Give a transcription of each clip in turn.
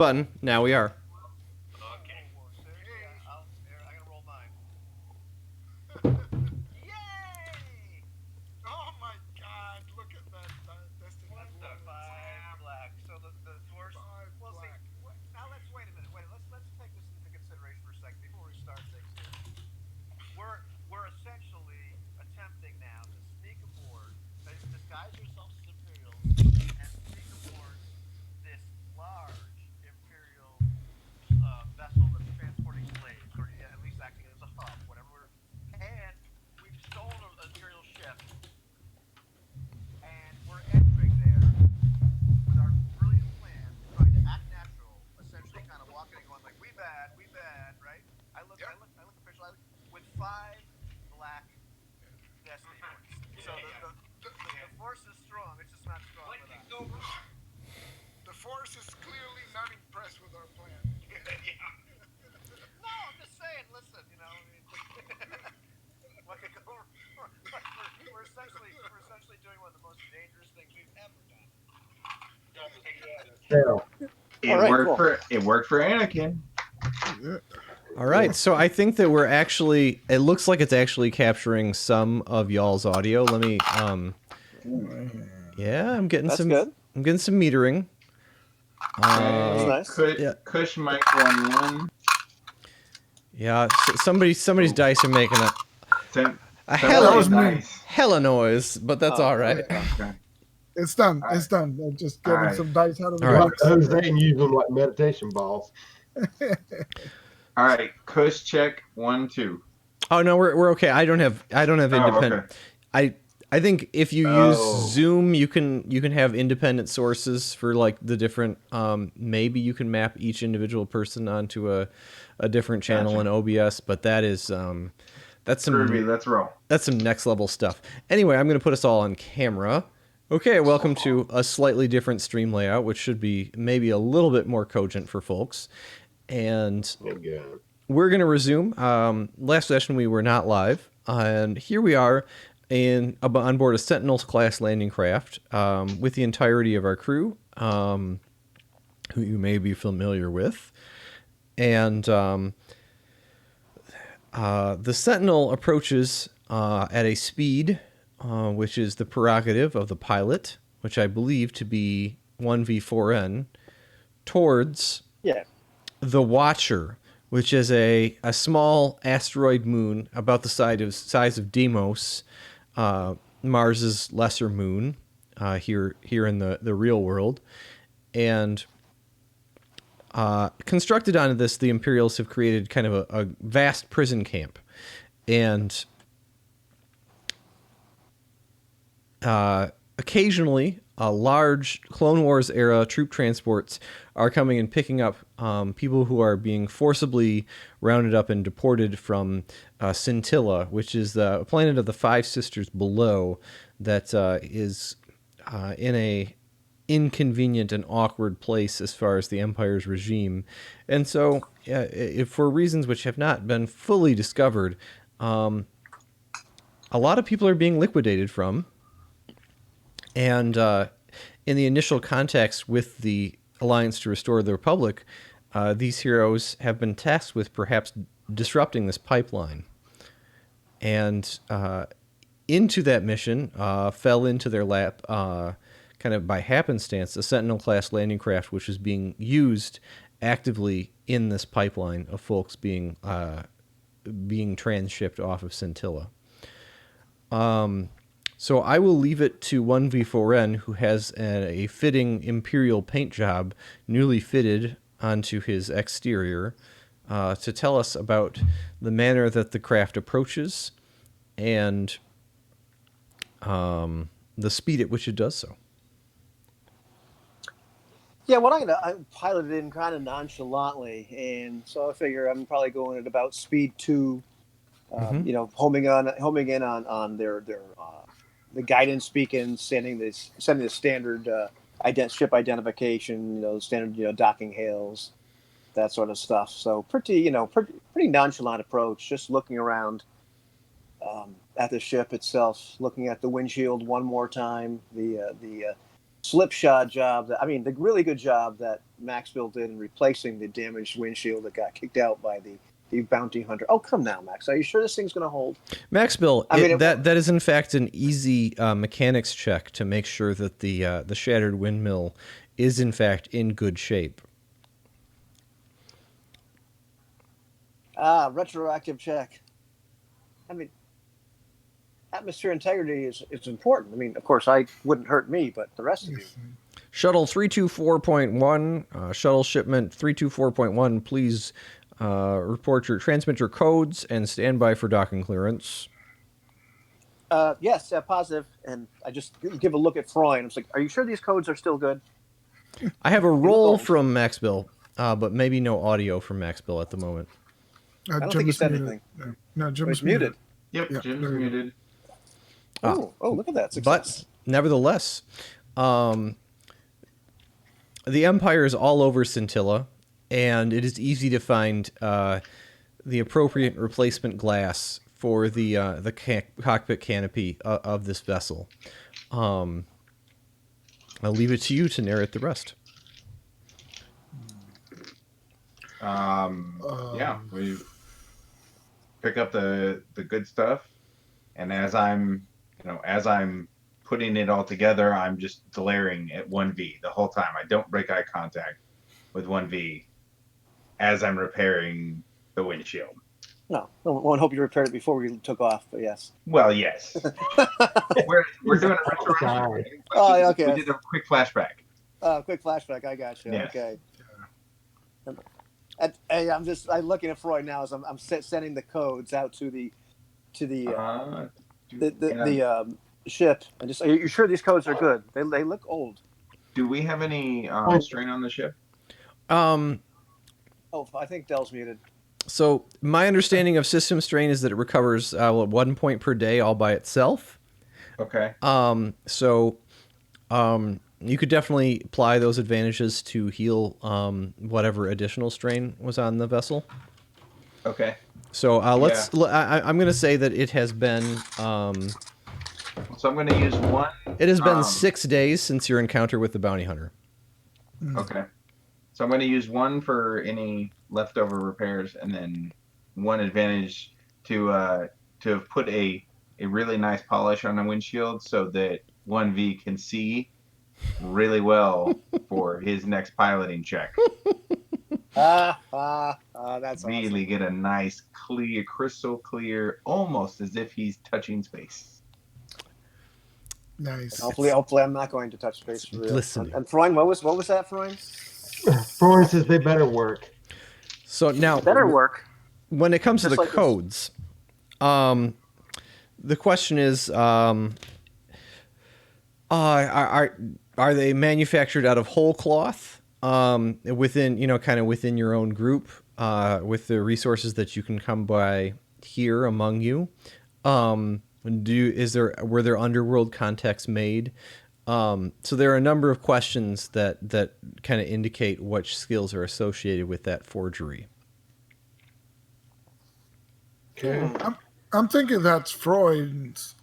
Button. Now we are. Okay. Seriously, I gotta roll mine. Yay! Oh my God! Look at that Destiny What the One. five black? So the force. Five Well, see. black. Now let's wait a minute. Wait. Let's take this into consideration for a second before we start things here. We're essentially attempting now to sneak aboard, disguise ourselves as Imperials, and sneak aboard this large Imperial vessel that's transporting slaves, or yeah, at least acting as a hub, whatever. And we've stolen an Imperial ship, and we're entering there with our brilliant plan, trying to act natural, essentially kind of walking and going like, we bad, right? Yep. I look official. With five black destiny points. So the force is strong. It's just not strong with us. The Force is clearly not impressed with our plan. Yeah. No, I'm just saying. Listen, I mean, what could go? We're essentially doing one of the most dangerous things we've ever done. Now, All right, cool. it worked for Anakin. All right. So I think that we're actually. It looks like it's actually capturing some of y'all's audio. Let me. Yeah, I'm getting That's some. good. I'm getting some metering. That's nice. Yeah. Cush mic 1-1. Yeah. Somebody's dice are making Send, a send That hella was me. dice. hella noise, but that's Oh, all right. Okay. It's done. All It's done. I'm just getting Alright. some dice out of the All right. box. Jose Jose use them like meditation balls. All right. Cush check 1-2. Oh no, we're okay. I don't have Oh, independent. okay. I think if you Oh. use Zoom, you can have independent sources for like the different. Maybe you can map each individual person onto a different channel Gotcha. in OBS, but that's some Groovy, let's roll. that's some next level stuff. Anyway, I'm going to put us all on camera. Okay, welcome to a slightly different stream layout, which should be maybe a little bit more cogent for folks. And Okay. we're going to resume. Last session we were not live, and here we are on board a Sentinel class landing craft with the entirety of our crew, who you may be familiar with, and the Sentinel approaches at a speed which is the prerogative of the pilot, which I believe to be 1v4n, towards Yeah. the Watcher, which is a small asteroid moon about the size of Deimos, Mars's lesser moon, here in the real world. And constructed onto this, the Imperials have created kind of a vast prison camp. And occasionally, large Clone Wars era troop transports are coming and picking up people who are being forcibly rounded up and deported from Scintilla, which is the planet of the Five Sisters below that is in a inconvenient and awkward place as far as the Empire's regime. And so, for reasons which have not been fully discovered, a lot of people are being liquidated from. And in the initial context with the Alliance to Restore the Republic, these heroes have been tasked with perhaps disrupting this pipeline. And into that mission fell into their lap, kind of by happenstance, a Sentinel-class landing craft, which is being used actively in this pipeline of folks being transshipped off of Scintilla. So I will leave it to 1v4n, who has a fitting Imperial paint job newly fitted onto his exterior, to tell us about the manner that the craft approaches and the speed at which it does so. Yeah, well, I piloted in kind of nonchalantly, and so I figure I'm probably going at about speed 2. Homing in on their the guidance beacon, sending the standard ship identification, standard docking hails, that sort of stuff. So pretty nonchalant approach, just looking around at the ship itself, looking at the windshield one more time, the slipshod job the really good job that Maxville did in replacing the damaged windshield that got kicked out by the bounty hunter. Oh, come now, Max. Are you sure this thing's going to hold? Maxville, that is in fact an easy mechanics check to make sure that the shattered windmill is in fact in good shape. Retroactive check. I mean, atmosphere integrity is important. I mean, of course, I wouldn't hurt me, but the rest of you. Shuttle 324.1, shuttle shipment 324.1, please transmit your codes and stand by for docking clearance. Yes, positive. And I just give a look at Freud. I'm like, are you sure these codes are still good? I have a roll from Maxville, but maybe no audio from Maxville at the moment. I don't think he said anything. No, Jim's muted. Yep, Yeah, Jim's muted. Oh, look at that success. But nevertheless, the Empire is all over Scintilla, and it is easy to find the appropriate replacement glass for the cockpit canopy of this vessel. I'll leave it to you to narrate the rest. Yeah, we pick up the good stuff, and as I'm putting it all together, I'm just glaring at 1V the whole time. I don't break eye contact with 1V as I'm repairing the windshield. No, I won't hope you repaired it before we took off, but yes. Well, yes. we're doing a retro. Oh, okay. We did a quick flashback. Quick flashback. I got you. Yes. Okay. Hey, I'm looking at Freud now as I'm sending the codes out to the ship. And just, are you sure these codes are good? They look old. Do we have any strain on the ship? Oh, I think Dell's muted. So my understanding of system strain is that it recovers 1 point per day all by itself. Okay. You could definitely apply those advantages to heal whatever additional strain was on the vessel. Okay. So I'm going to say that it has been. So I'm going to use one. It has been 6 days since your encounter with the bounty hunter. Okay. So I'm going to use one for any leftover repairs, and then one advantage to have put a really nice polish on the windshield so that 1V can see really well for his next piloting check. That's really awesome. Get a nice clear, crystal clear, almost as if he's touching space. Nice. Hopefully I'm not going to touch space for real. Listen. And Freud, what was that, Freud? Freud says they better work. So now, Better work. when it comes to Just the like codes, the question is, are they manufactured out of whole cloth within within your own group with the resources that you can come by here among you? Were there underworld contacts made? So there are a number of questions that kind of indicate which skills are associated with that forgery. Okay. I'm thinking that's Freud's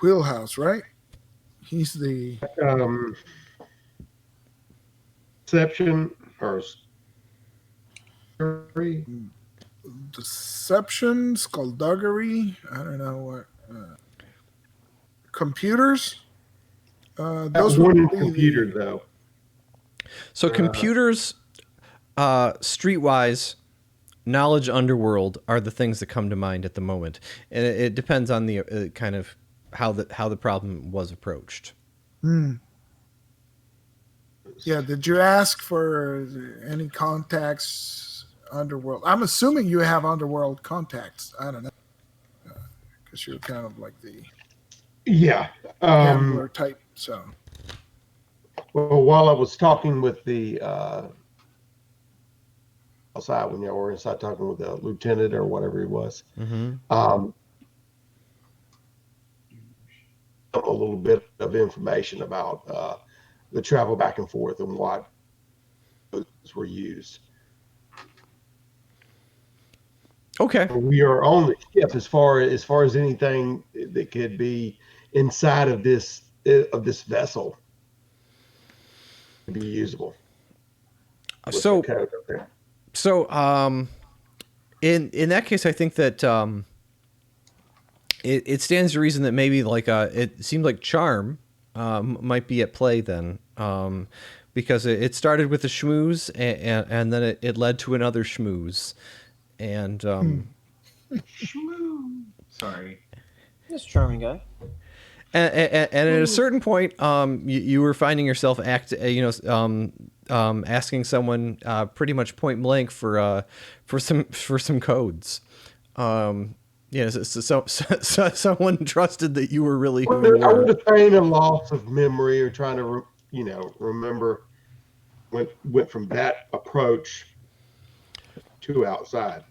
wheelhouse, right? He's the Deception or deception, skullduggery. I don't know what. Computers. those one in computer though. So computers, streetwise, knowledge, underworld are the things that come to mind at the moment, and it depends on the kind of how the problem was approached. Yeah. Did you ask for any contacts underworld? I'm assuming you have underworld contacts. I don't know, because you're kind of like the gambler type. So. Well, while I was talking with the outside, when you were inside talking with the lieutenant or whatever he was, a little bit of information about the travel back and forth and what were used. Okay. We are on the ship as far as anything that could be inside of this vessel. to be usable. With So the code up there. So, in that case, I think that it stands to reason that maybe like it seemed like charm might be at play then, because it started with a schmooze and then it led to another schmooze, and Shmoo. Sorry. This charming guy. and at a certain point, you were finding yourself asking someone pretty much point blank for some codes. So someone trusted that you were really who you I would were. have feigned a loss of memory or trying to, remember. Went from that approach to outside.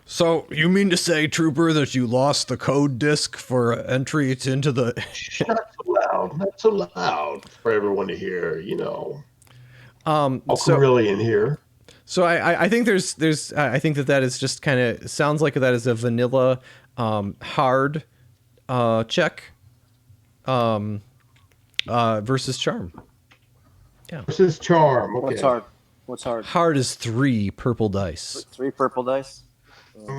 So you mean to say, Trooper, that you lost the code disk for entry into the? Not so loud for everyone to hear. So really in here. So I think there's I think that is just kind of sounds like that is a vanilla hard check versus charm. Yeah. Versus charm. Okay. What's hard? What's hard? Hard is 3 purple dice. 3 purple dice.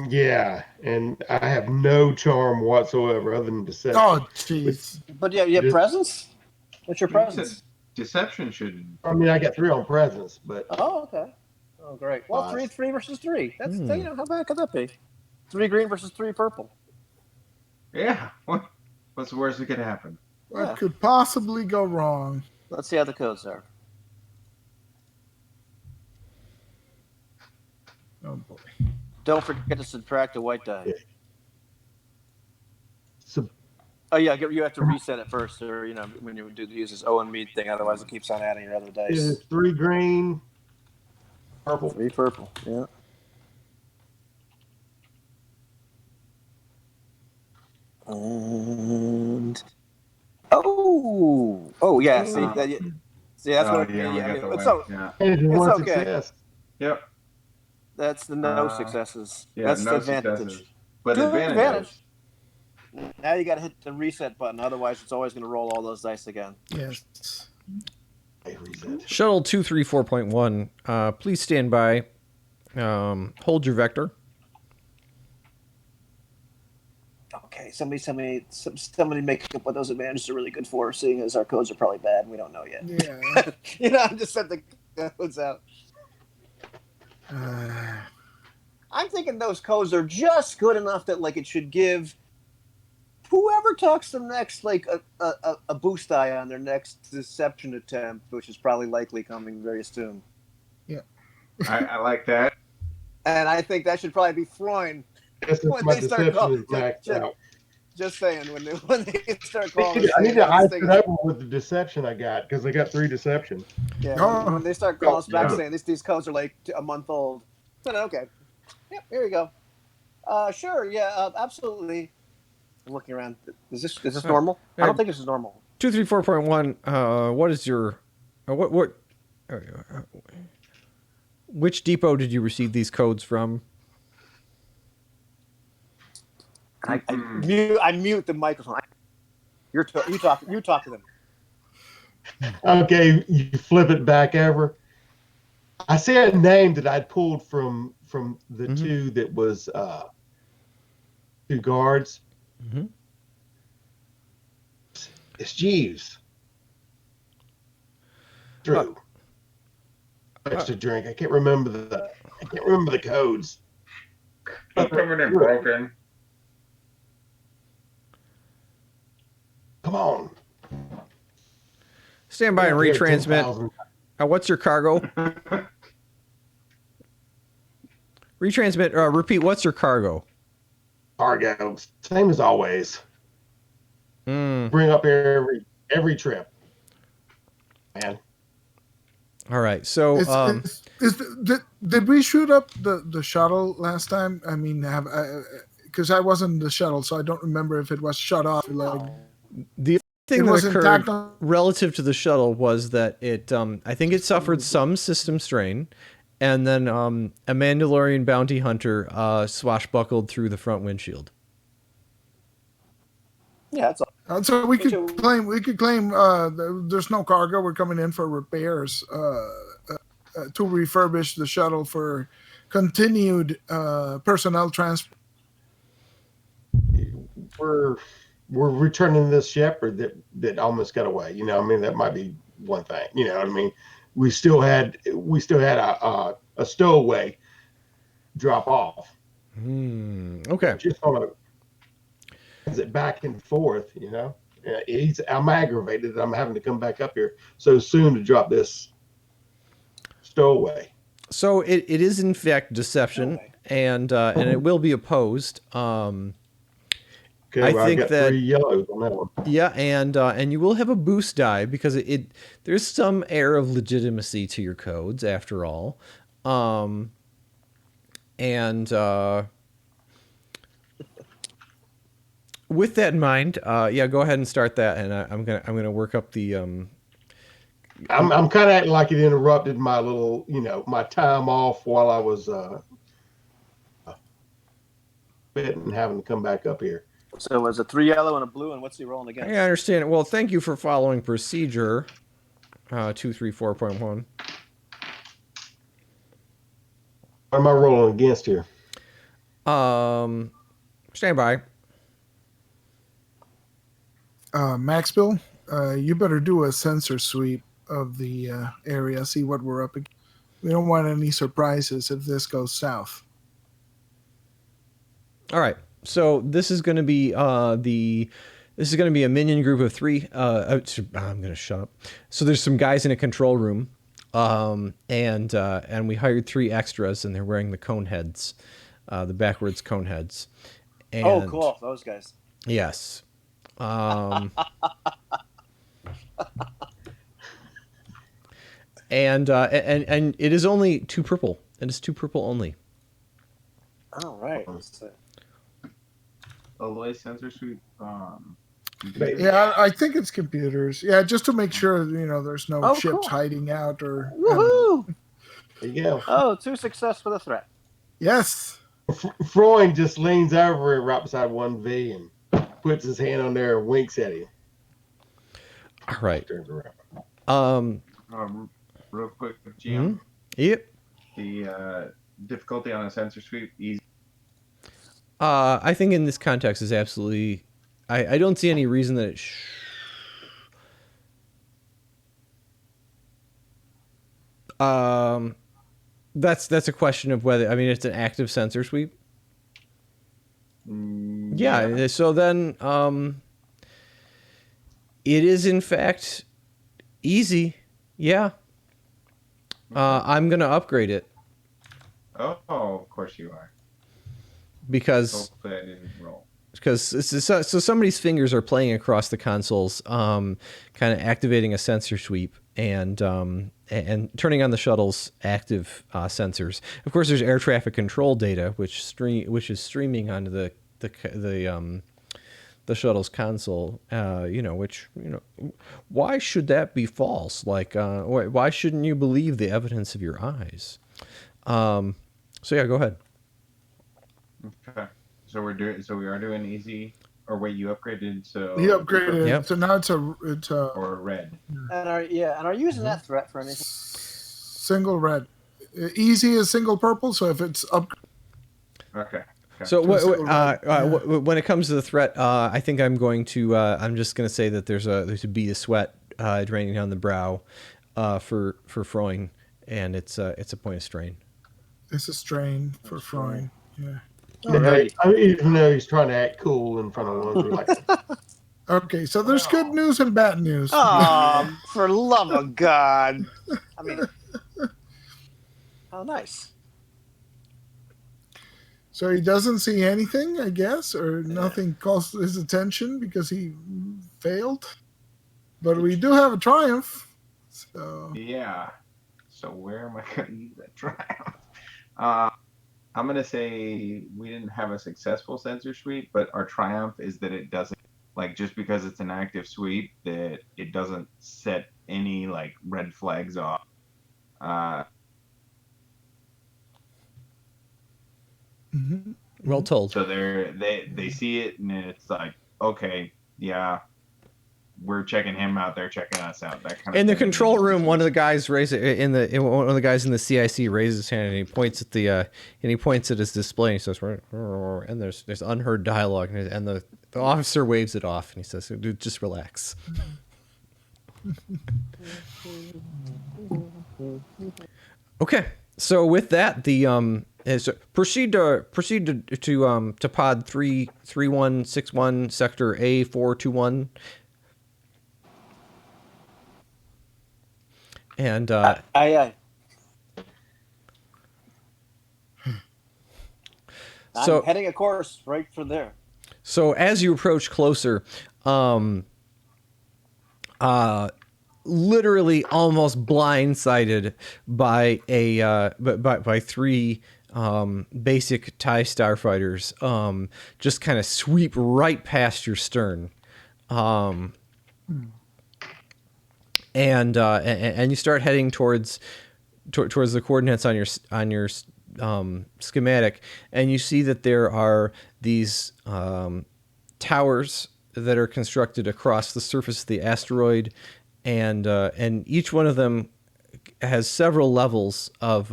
Yeah, and I have no charm whatsoever other than deception. Oh, jeez. But yeah, you have presence. What's your presence? Deception should. I mean, I got 3 on presence, but Oh, okay. Oh, great. Well, 3 versus 3. That's how bad could that be? 3 green versus 3 purple. Yeah. What's the worst that could happen? What could possibly go wrong? Let's see how the codes are. Oh boy. Don't forget to subtract a white die. So, Oh yeah, you have to reset it first, or when you use this O and me thing. Otherwise, it keeps on adding your other dice. is it 3 green, purple? 3 purple. Yeah. And oh yeah. See that's what. It's okay. Success. Yep. That's the no successes. Yeah, that's no the advantage. successes. But advantage. Now you got to hit the reset button. Otherwise, it's always going to roll all those dice again. Yes. Shuttle 234.1. Please stand by. Hold your vector. Okay, somebody make up what those advantages are really good for, seeing as our codes are probably bad and we don't know yet. Yeah. I'm just set the codes out. I'm thinking those codes are just good enough that it should give whoever talks to them next a boost die on their next deception attempt, which is probably likely coming very soon. Yeah. I like that. And I think that should probably be Freund when they start calling. Just saying, when they start calling. I need to ice it over with the deception I got, because I got 3 deception. Yeah, when they start calling us back saying these codes are a month old. Then okay. Yep, here we go. Sure, yeah, absolutely. I'm looking around. Is this normal? I don't think this is normal. 234.1. What is your what? Which depot did you receive these codes from? I mute the microphone. You talk to them. Okay, you flip it back over. I see a name that I'd pulled from the 2 that was 2 guards. Mm-hmm. It's Jeeves. Drew. Extra drink. I can't remember the codes. Coming in broken. Come on. Stand by and retransmit. What's your cargo? Retransmit. Repeat. What's your cargo? Cargo. Same as always. Bring up every trip. Man. All right. So, did we shoot up the shuttle last time? I mean, because I wasn't in the shuttle, so I don't remember if it was shut off. The thing that occurred relative to the shuttle was that it, I think it suffered some system strain, and then a Mandalorian bounty hunter swashbuckled through the front windshield. Yeah, that's all. So we Which could claim there's no cargo. We're coming in for repairs to refurbish the shuttle for continued personnel transport. We're returning this shepherd that almost got away. You know, I mean, that might be one thing. You know what I mean? We still had a stowaway drop off. Okay. Just on a it back and forth, you know. I'm aggravated that I'm having to come back up here so soon to drop this stowaway. So it is in fact deception, Okay. and it will be opposed. Okay, I well, think I've got that 3 yellows on that one. yeah, and you will have a boost die because there's some air of legitimacy to your codes after all, and with that in mind, yeah, go ahead and start that, and I'm gonna work up the I'm kind of acting like it interrupted my little, you know, my time off while I was and having to come back up here. So it was a 3 yellow and a blue, and what's he rolling I against? understand it. Well, thank you for following procedure 234.1. What am I rolling against here? Stand by. Maxville, you better do a sensor sweep of the area, see what we're up against. We don't want any surprises if this goes south. All right. So this is going to be this is going to be a minion group of 3. I'm going to shut up. So there's some guys in a control room, and we hired 3 extras, and they're wearing the cone heads, the backwards cone heads. And, Oh, cool. Those guys. Yes. And it is only 2 purple. It is 2 purple only. All right. So, Aloy sensor suite. Yeah, I think it's computers. Yeah, just to make sure there's no ships cool. hiding out or. woohoo! There you go. Oh, 2 success for the threat. Yes. Freund just leans over right beside 1V and puts his hand on there and winks at him. All right. Turns around. Real quick, GM. Yep. The difficulty on a sensor sweep easy. I think in this context is absolutely. I don't see any reason that it. That's a question of whether. I mean, it's an active sensor sweep. Yeah. So then, it is in fact easy. Yeah. I'm gonna upgrade it. Oh, of course you are. Because hopefully I didn't roll. Because so somebody's fingers are playing across the consoles, kind of activating a sensor sweep and turning on the shuttle's active sensors. Of course, there's air traffic control data which is streaming onto the shuttle's console. Why should that be false? Like, why shouldn't you believe the evidence of your eyes? So yeah, go ahead. Okay. So we are doing easy. Or wait, you upgraded. So he upgraded. Yep. So now it's a or red. And are you using that threat for anything? Single red. Easy is single purple. So if it's up. Okay. So when it comes to the threat, I think I'm going to. I'm just going to say that there's a bead of sweat draining down the brow for Freund, and it's a point of strain. It's a strain for Freund. Yeah. Right. Even though he's trying to act cool in front of one, like. Okay, so there's good news and bad news. Oh, for love of God! I mean, how nice. So he doesn't see anything, I guess, or nothing calls his attention because he failed. But we do have a triumph. So yeah. So where am I going to use that triumph? I'm going to say we didn't have a successful sensor sweep, but our triumph is that it doesn't, like, just because it's an active sweep, that it doesn't set any, like, red flags off. Well told. So they see it and it's like, okay, yeah, we're checking him out, they're checking us out. That kind of In the thing. control room, one of the guys one of the guys in the CIC raises his hand and he points at his display and he says, and there's unheard dialogue and the officer waves it off and he says, "Dude, just relax." Okay, so with that, proceed to pod 33161 sector A421. And Aye, aye. So- I'm heading a course right from there. so as you approach closer, literally almost blindsided by by three basic TIE starfighters, just kind of sweep right past your stern, and you start heading towards the coordinates on your schematic, and you see that there are these towers that are constructed across the surface of the asteroid, and each one of them has several levels of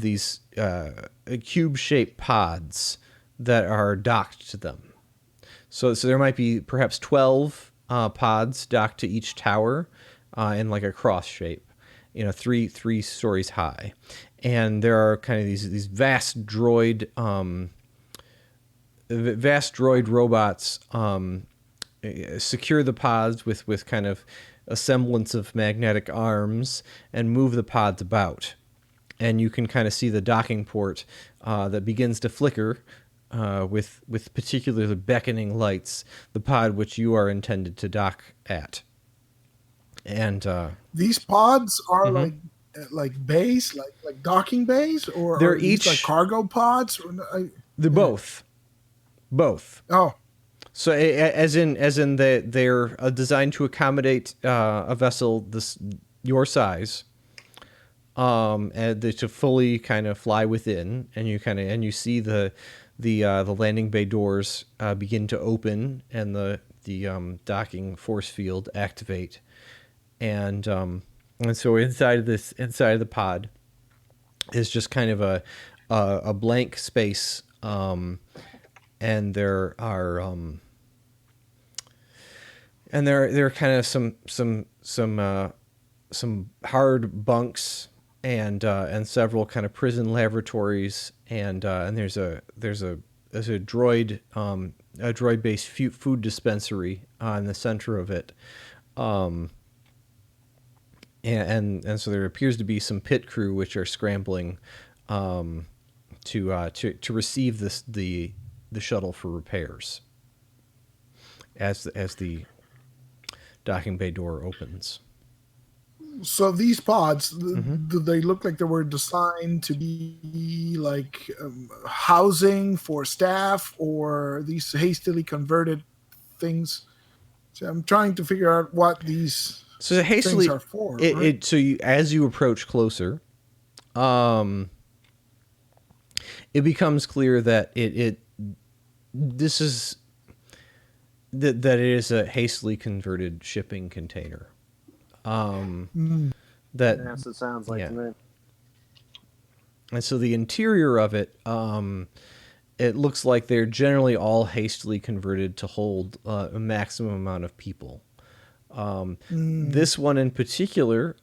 these cube-shaped pods that are docked to them. So there might be perhaps 12 pods docked to each tower in like a cross shape, three stories high, and there are kind of these vast droid robots secure the pods with kind of a semblance of magnetic arms and move the pods about. And you can kind of see the docking port that begins to flicker with particularly beckoning lights, the pod which you are intended to dock at. And These pods are like bays, like docking bays, or They're are these each- like cargo pods. they're both. Oh, So as in they're designed to accommodate a vessel your size, and to fully kind of fly within, and you see the landing bay doors begin to open and the docking force field activate, and so inside of the pod is just kind of a blank space, and there are kind of some hard bunks and several kind of prison lavatories, and there's a droid based food dispensary in the center of it, and so there appears to be some pit crew which are scrambling to receive the shuttle for repairs as the docking bay door opens. so these pods, do they look like they were designed to be like housing for staff, or these hastily converted things? So I'm trying to figure out what these So hastily, things are for. Right? as you approach closer, it becomes clear that it is a hastily converted shipping container. That Yes, it sounds like Yeah. to me. And so the interior of it, it looks like they're generally all hastily converted to hold a maximum amount of people. This one in particular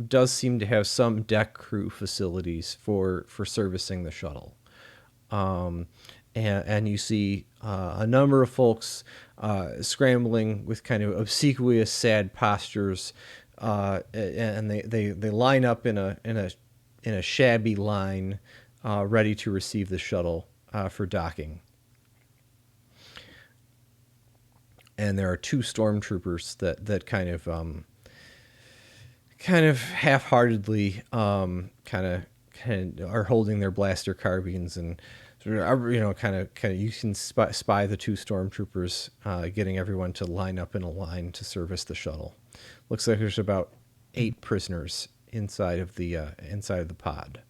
does seem to have some deck crew facilities for servicing the shuttle. And you see a number of folks scrambling with kind of obsequious, sad postures, and they line up in a shabby line, ready to receive the shuttle for docking. And there are two stormtroopers that kind of half-heartedly kind of are holding their blaster carbines, and kind of you can spy the two stormtroopers getting everyone to line up in a line to service the shuttle. Looks like there's about 8 prisoners inside of the pod.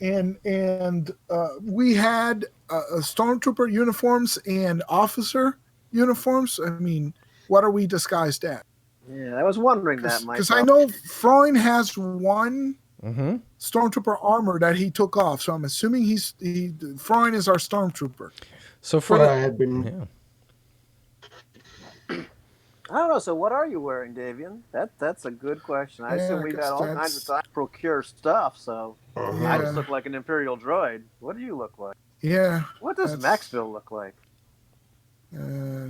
and we had stormtrooper uniforms and officer uniforms. I mean, what are we disguised at? Yeah, I was wondering that Because I myself. know Freund has one Mm-hmm. stormtrooper armor that he took off, so I'm assuming Freund is our stormtrooper. So for What the I had been yeah. I don't know. So, what are you wearing, Davian? That's a good question. I assume Yeah, we've had because all kinds of that's time to procure stuff. So, I just yeah, look like an Imperial droid. What do you look like? yeah. What does That's Maxville look like?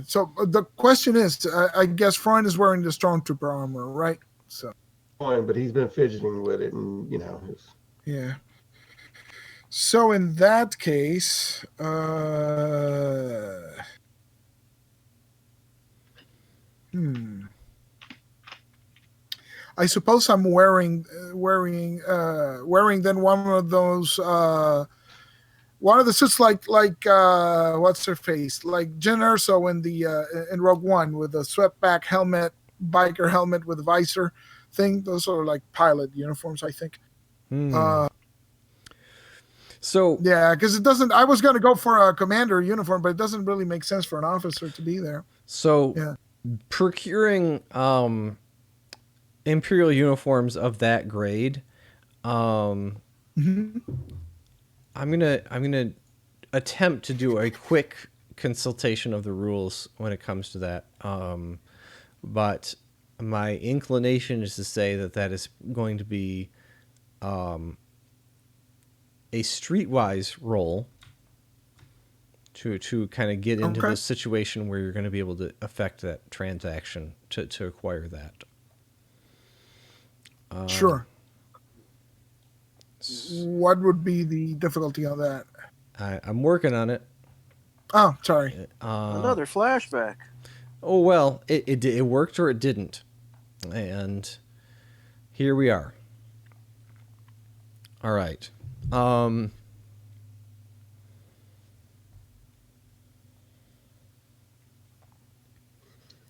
so. The question is, I guess Freund is wearing the stormtrooper armor, right? So going, but he's been fidgeting with it, and yeah. So in that case, I suppose I'm wearing then one of the suits like what's her face, like Jyn Erso in the in Rogue One with the swept back helmet, biker helmet with visor thing. Those are like pilot uniforms, I think. So Yeah, because it doesn't. I was going to go for a commander uniform, but it doesn't really make sense for an officer to be there. so Yeah. procuring Imperial uniforms of that grade, I'm gonna attempt to do a quick consultation of the rules when it comes to that. But my inclination is to say that is going to be a streetwise roll to kind of get into Okay. the situation where you're going to be able to affect that transaction to acquire that. Sure. What would be the difficulty on that? I'm working on it. Oh, sorry. Another flashback. Oh well, it worked or it didn't, and here we are. All right.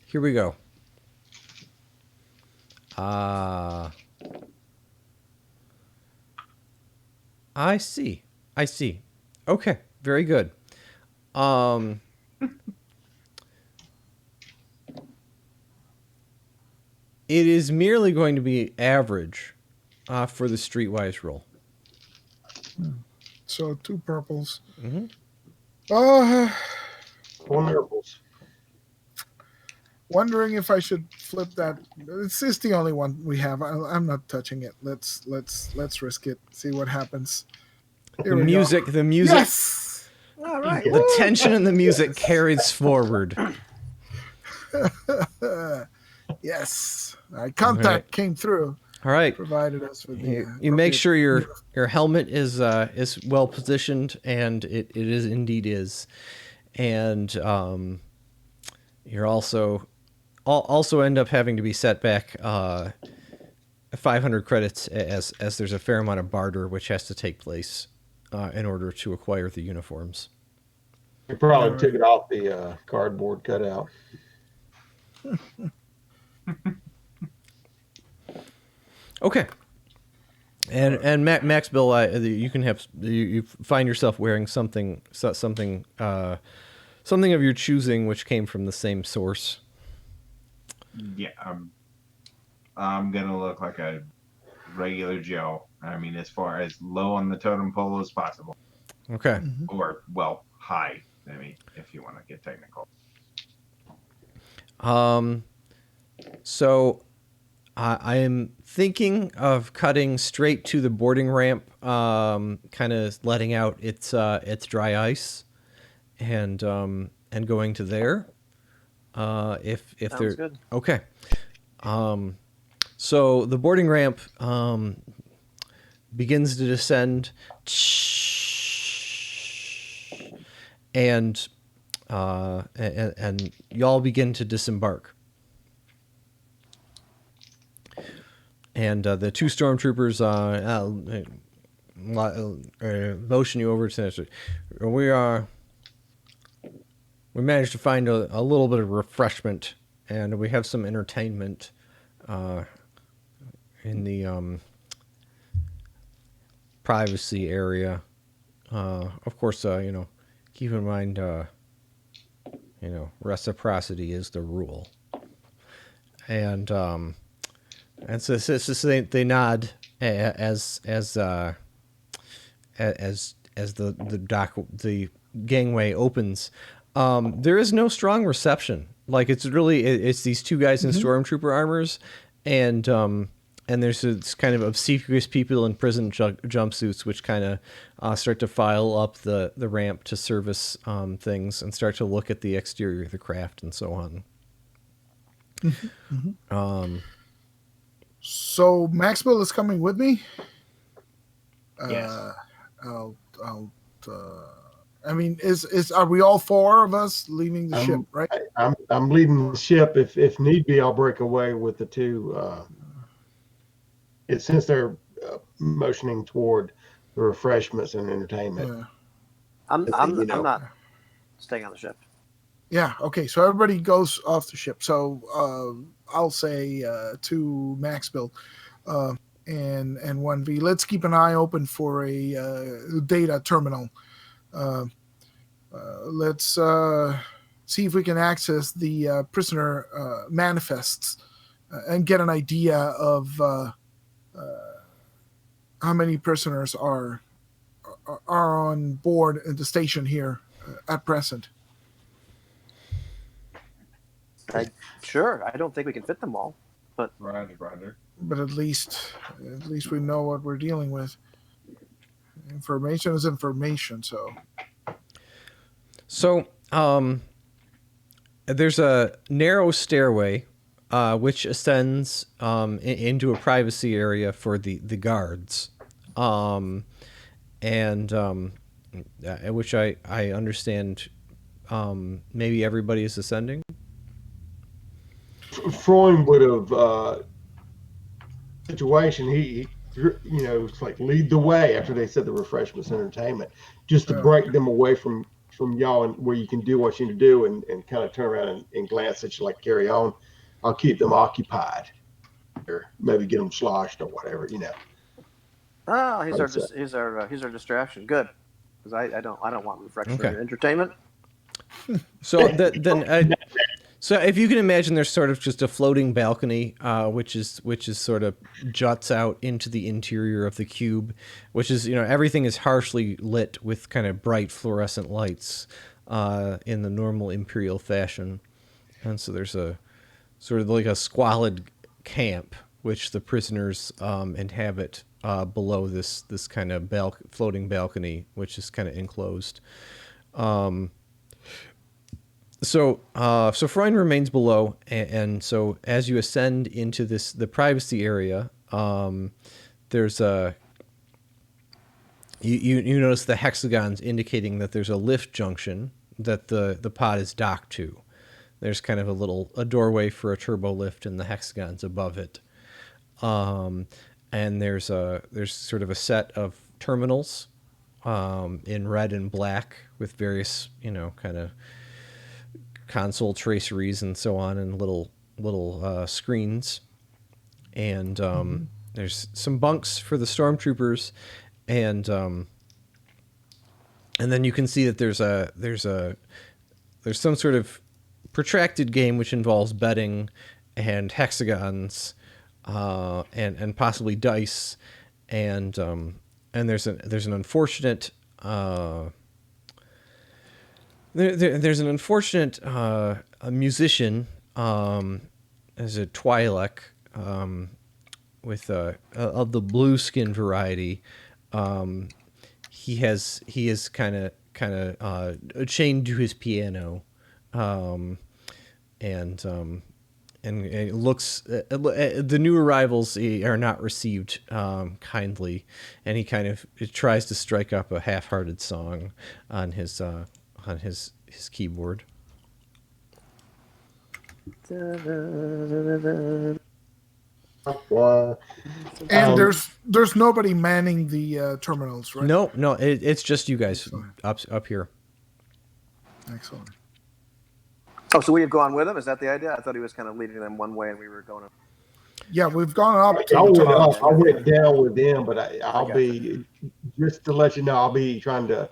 Here we go. I see. I see. Okay, very good. It is merely going to be average for the streetwise roll. So 2 purples. Mm-hmm. four miracles. Wondering if I should flip that. It's the only one we have. I'm not touching it. Let's risk it. See what happens. Here The we music. go. The music. Yes. All right. The tension in the music carries forward. Yes. Contact came through. All right. Provided us with the. You make sure your helmet is well positioned, and it indeed is, and you're also end up having to be set back 500 credits as there's a fair amount of barter which has to take place in order to acquire the uniforms. We probably took it off the cardboard cutout. Okay. And Max Bill, you can have you find yourself wearing something of your choosing, which came from the same source. Yeah, I'm gonna look like a regular Joe. I mean, as far as low on the totem pole as possible. Okay. Or high. I mean, if you want to get technical. So I am thinking of cutting straight to the boarding ramp, kind of letting out its dry ice, and going to there. If Sounds they're good. okay. So the boarding ramp begins to descend, and y'all begin to disembark. And the 2 stormtroopers motion you over to. We managed to find a little bit of refreshment, and we have some entertainment in the privacy area. Of course, keep in mind, reciprocity is the rule. And so they nod as the gangway opens. There is no strong reception. Like it's these two guys in stormtrooper armors, and there's this kind of obsequious people in prison jumpsuits, which kind of start to file up the ramp to service things and start to look at the exterior of the craft and so on. So Maxwell is coming with me. Yes. I mean, are we all four of us leaving the ship, right? I'm leading the ship. If need be, I'll break away with the two. Since they're motioning toward the refreshments and entertainment. I'm You know. not staying on the ship. Yeah. Okay. So everybody goes off the ship. So I'll say to Maxwell and 1V, let's keep an eye open for a data terminal. Let's see if we can access the prisoner manifests and get an idea of how many prisoners are on board at the station here at present. Sure, I don't think we can fit them all, but Roger. But at least we know what we're dealing with. Information is information. So there's a narrow stairway which ascends into a privacy area for the guards, which I understand maybe everybody is ascending. Freund would have situation. He it's like lead the way after they said the refreshments and entertainment, just to break them away from y'all and where you can do what you need to do and kind of turn around and glance at you like carry on. I'll keep them occupied, or maybe get them sloshed or whatever. Oh, he's our distraction. Good, because I don't want refreshment or entertainment. So so if you can imagine, there's sort of just a floating balcony, which is sort of juts out into the interior of the cube, which is everything is harshly lit with kind of bright fluorescent lights in the normal Imperial fashion, and so there's a sort of like a squalid camp which the prisoners inhabit below this kind of floating balcony, which is kind of enclosed. So Freund remains below, and so as you ascend into the privacy area, there's you notice the hexagons indicating that there's a lift junction that the pod is docked to. There's kind of a doorway for a turbo lift, and the hexagons above it. And there's sort of a set of terminals in red and black with various kind of console traceries and so on, and little screens, and there's some bunks for the stormtroopers, and then you can see that there's some sort of protracted game which involves betting and hexagons and possibly dice, and there's an unfortunate There's an unfortunate a musician as a Twi'lek with of the blue skin variety. He is kind of chained to his piano, and it looks the new arrivals are not received kindly, and he kind of tries to strike up a half-hearted song on his keyboard. And there's nobody manning the terminals, right? No, it's just you guys up here. Excellent. Oh, so we have gone with him? Is that the idea? I thought he was kind of leading them one way and we were going up. Yeah, we've gone up to I the went top. up. I went down with them, but I'll gotcha. be just to let you know. I'll be trying to.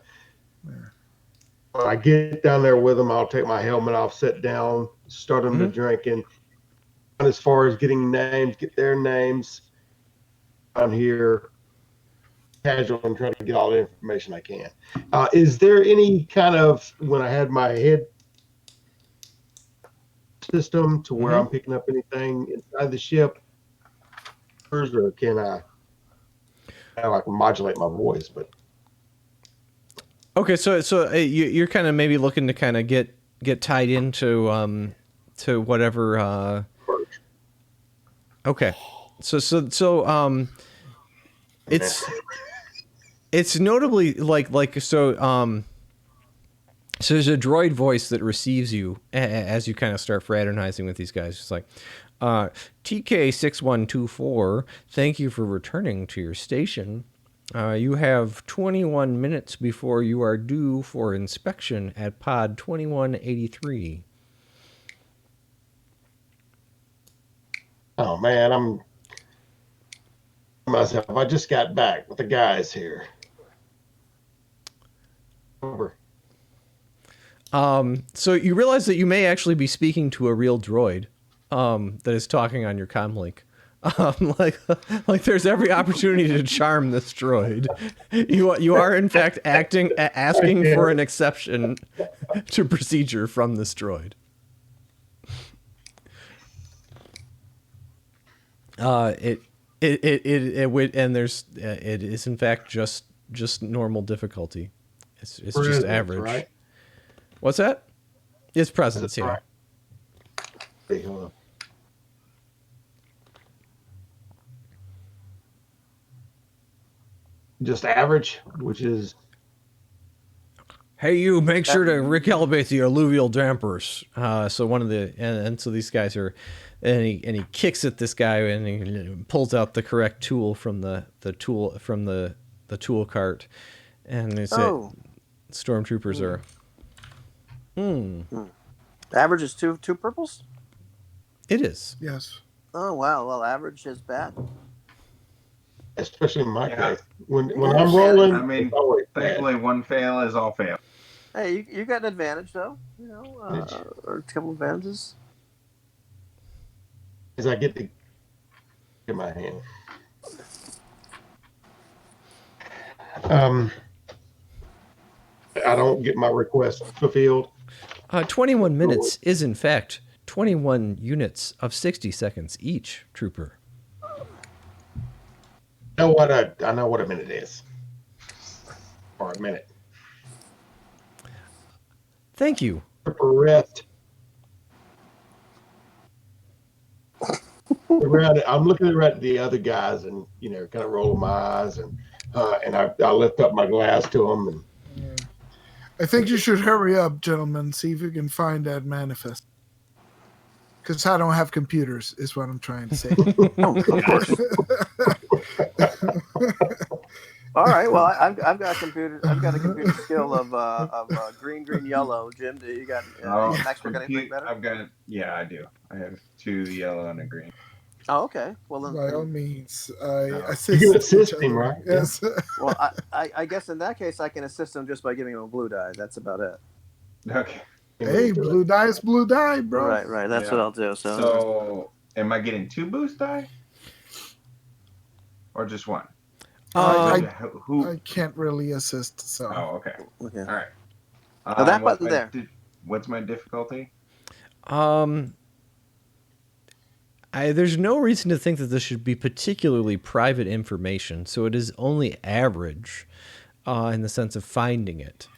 When I get down there with them, I'll take my helmet off, sit down, start them to drinking. As far as getting names, get their names on here, casual, and try to get all the information I can. Is there any kind of when I had my head system to where I'm picking up anything inside the ship, or can I can modulate my voice, but Okay, so you're kind of maybe looking to kind of get tied into to whatever. Okay, so it's notably like so. So there's a droid voice that receives you as you kind of start fraternizing with these guys. It's like, TK6124, thank you for returning to your station. You have 21 minutes before you are due for inspection at pod 2183. oh man, I'm myself. I just got back with the guys here. Over. So you realize that you may actually be speaking to a real droid that is talking on your comlink. Like there's every opportunity to charm this droid. You are in fact asking for an exception to procedure from this droid. It would, and there's it is in fact just normal difficulty. It's just average. Right? What's that? It's presence, yeah. Right. Hey, hold on. Just average, which is Hey, you make sure to recalibrate the alluvial dampers. So one of the and so these guys are, and he kicks at this guy and he pulls out the correct tool from the tool from the tool cart, and it's stormtroopers are. Average is two purples. It is. Yes. Oh wow. Well, average is bad. especially in my case. When I'm rolling, I mean, it's always thankfully, bad. one fail is all fail. Hey, you got an advantage though. You know, or a couple advantages. As I get to get my hand. I don't get my request fulfilled. 21 minutes is in fact 21 units of 60 seconds each, Trooper. You know what? I know what a minute is. Or a minute. Thank you. For rest. I'm looking at the other guys and, kind of rolling my eyes and I lift up my glass to them. And I think you should hurry up, gentlemen. See if you can find that manifest. Because I don't have computers, is what I'm trying to say. Oh, of course. All right. Well, I've got a computer. I've got a computer skill of green, yellow. Jim, do you got? Max, got anything better? I've got. Yeah, I do. I have 2 yellow and a green. Oh, okay. Well, then, by all means, I you can assist him, right? Yes. Well, I guess in that case, I can assist him just by giving him a blue die. That's about it. Okay. Hey, blue die is blue die, bro. Right. That's what I'll do. So, am I getting 2 boost die, or just 1? I can't really assist. So. Oh, okay. Okay. All right. Now that button there. What's my difficulty? There's no reason to think that this should be particularly private information, so it is only average in the sense of finding it.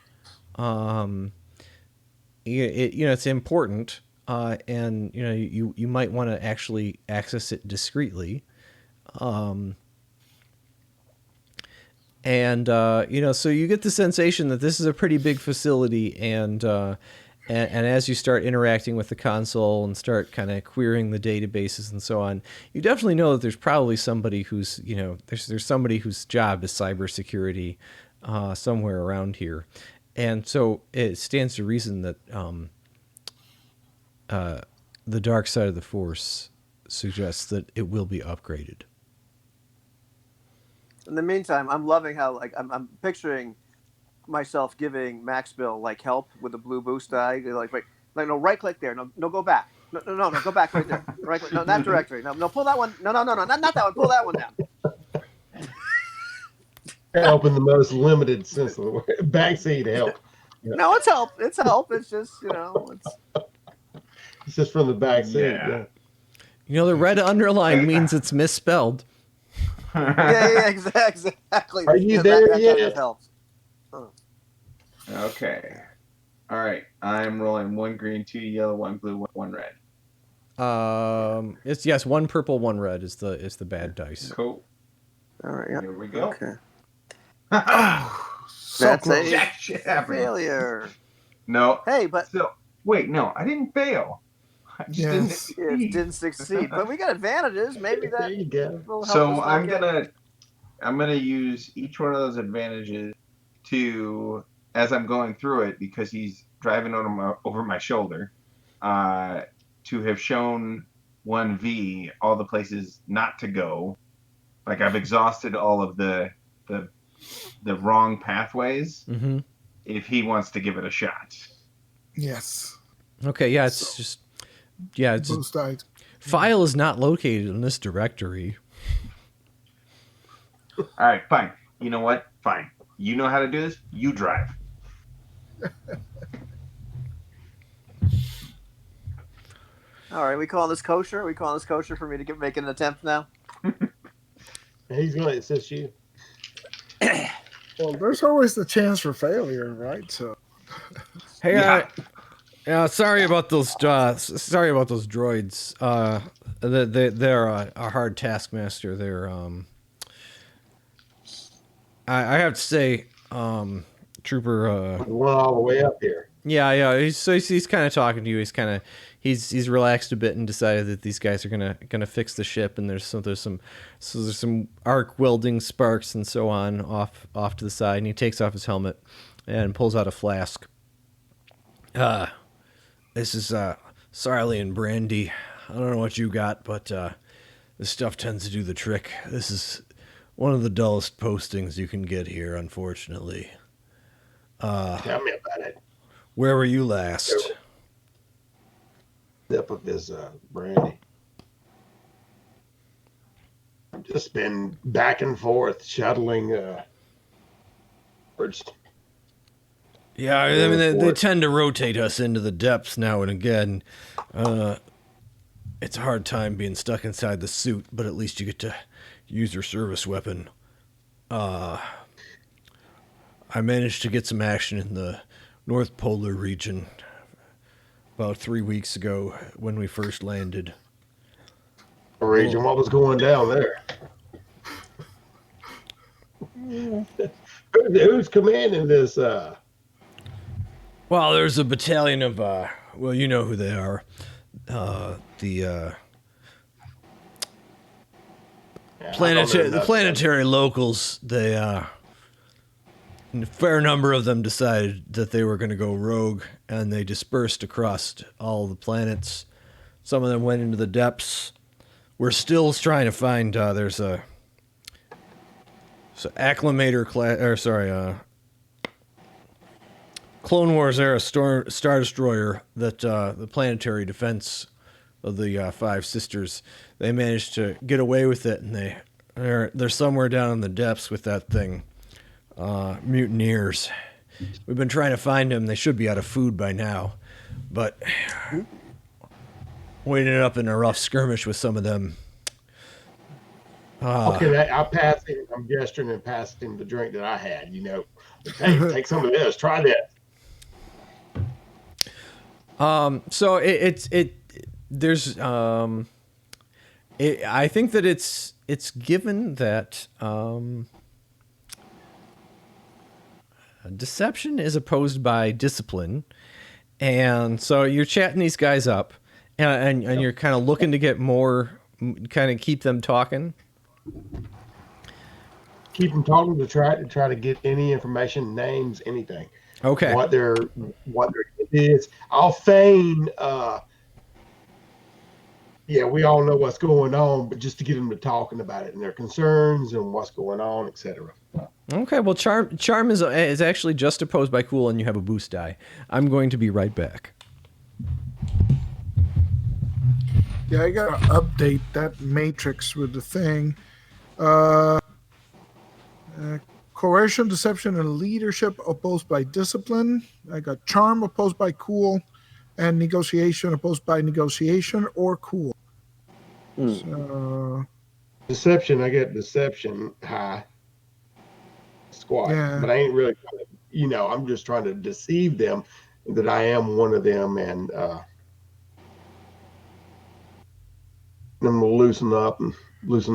It's important, and you might want to actually access it discreetly. So you get the sensation that this is a pretty big facility, and as you start interacting with the console and start kind of querying the databases and so on, you definitely know that there's probably somebody who's, there's somebody whose job is cybersecurity somewhere around here. And so it stands to reason that the dark side of the Force suggests that it will be upgraded. In the meantime, I'm loving how like I'm picturing myself giving Max Bill like help with the blue boost eye. Like wait, like no, right click there. No, go back. No, go back right there. Right click. No, that directory. No, pull that one. No, not that one. Pull that one down. Help in the most limited sense of the word. Backseat help. Yeah. No, it's help. It's help. It's just It's just from the back seat. Yeah. You know, the red underline means it's misspelled. yeah, exactly. Are you Yeah, there that yet? kind of helps. Okay. All right. I'm rolling 1 green, 2 yellow, 1 blue, 1 red. It's yes, 1 purple, 1 red is the bad dice. Cool. All right. Yeah. Here we go. Okay. So That's close. a Jack shit happened. failure. No. Hey, but So wait, no, I didn't fail. I just didn't Yes. succeed. it didn't succeed. But we got advantages. Maybe There that you go. will help us So not I'm gonna use each one of those advantages to, as I'm going through it, because he's driving over my shoulder, to have shown 1V all the places not to go. Like I've exhausted all of the wrong pathways. Mm-hmm. If he wants to give it a shot. Yes. Okay, yeah, it's just Boost died. file is not located in this directory. All right, fine. You know what? Fine. You know how to do this. You drive. All right, we call this kosher. We call this kosher for me to make an attempt now. He's going to assist you. Well, there's always the chance for failure, right? So Hey, Yeah. sorry about those. Sorry about those droids. They're a hard taskmaster. They're I have to say, Trooper. One all the way up here. Yeah. He's kind of talking to you. He's relaxed a bit and decided that these guys are gonna fix the ship. And there's some arc welding sparks and so on off to the side. And he takes off his helmet and pulls out a flask. This is Sarlian brandy. I don't know what you got, but this stuff tends to do the trick. This is one of the dullest postings you can get here, unfortunately. Tell me about it. Where were you last? Sip of this brandy. I've just been back and forth shuttling. Yeah, I mean they tend to rotate us into the depths now and again. It's a hard time being stuck inside the suit, but at least you get to use your service weapon. I managed to get some action in the North Polar region about 3 weeks ago when we first landed. Region, what was going down there? Who's commanding this? Well, there's a battalion of, well, you know who they are. The planetary locals. They, a fair number of them decided that they were going to go rogue, and they dispersed across all the planets. Some of them went into the depths. We're still trying to find, there's a acclimator class, or sorry, Clone Wars era Star Destroyer that the planetary defense of the Five Sisters, they managed to get away with it, and they're somewhere down in the depths with that thing. Mutineers. We've been trying to find them. They should be out of food by now, but we ended up in a rough skirmish with some of them. Okay, I'll pass him. I'm gesturing and passing him the drink that I had. You know, hey, take some of this. Try this. So I think that it's given that deception is opposed by discipline, and so you're chatting these guys up, and you're kind of looking to get more, kind of keep them talking. Keep them talking to try to get any information, names, anything. Okay. What their is. I'll feign Yeah, we all know what's going on, but just to get them to talking about it and their concerns and what's going on, etc. Okay, well, charm is actually just opposed by cool, and you have a boost die. I'm going to be right back. Yeah, I gotta update that matrix with the thing. Uh, Coercion, deception, and leadership opposed by discipline. I got charm opposed by cool, and negotiation opposed by negotiation or cool. So Deception, I get deception high squat, yeah, but I ain't really, I'm just trying to deceive them that I am one of them and them to loosen up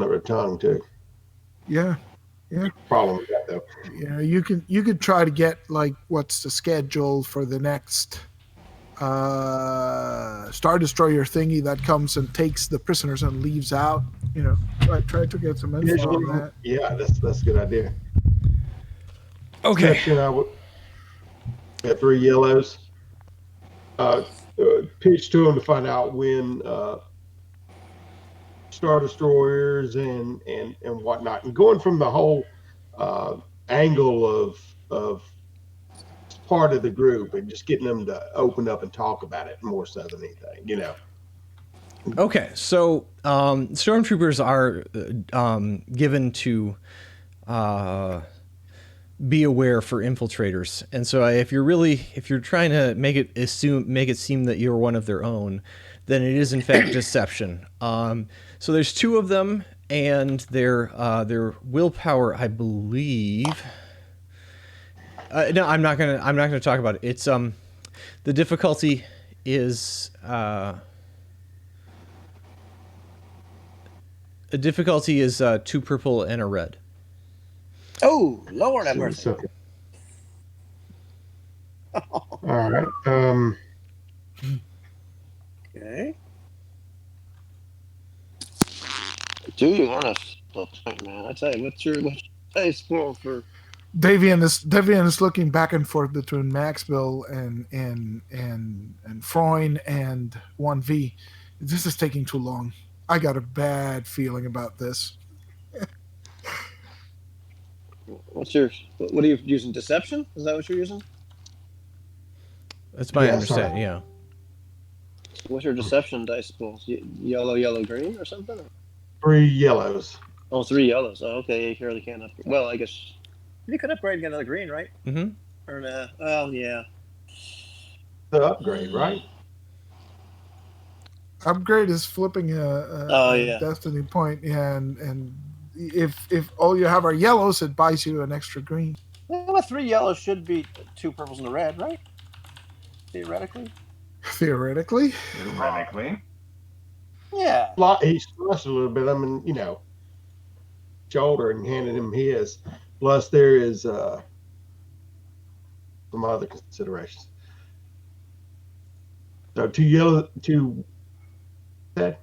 their tongue too. yeah, yeah. Problem with that though. Yeah, you could try to get like what's the schedule for the next Star Destroyer thingy that comes and takes the prisoners and leaves out. Try to get some info on that. Yeah, that's a good idea. Okay. Deception, I would at 3 yellows. Uh, pitch to them to find out when Star Destroyers and whatnot, and going from the whole angle of part of the group and just getting them to open up and talk about it more so than anything. Okay, so stormtroopers are given to be aware for infiltrators, and so if you're trying to make it seem that you're one of their own, then it is in fact deception. So there's two of them, and their willpower, I believe. No, I'm not gonna talk about it. It's the difficulty is the difficulty is 2 purple and a red. Oh, Lord have mercy. Okay. All right. Okay. Do you want to split point, man? I tell you, what's your dice roll for? Davian is looking back and forth between Maxville and Freund and 1V. This is taking too long. I got a bad feeling about this. What are you using? Deception? Is that what you're using? That's my Yeah, understanding. sorry. Yeah. What's your deception dice pool? Yellow, green, or something? 3 yellows. Oh, 3 yellows. Oh, okay. You really can't upgrade. Well, I guess you could upgrade and get another green, right? Mm-hmm. Or oh yeah. The upgrade, right? Upgrade is flipping a destiny point, and if all you have are yellows, it buys you an extra green. Well, 3 yellows should be 2 purples and a red, right? Theoretically. Theoretically. Yeah. He slashed a little bit. I mean, shoulder and handed him his. Plus, there is some other considerations. So 2 yellow, 2. That.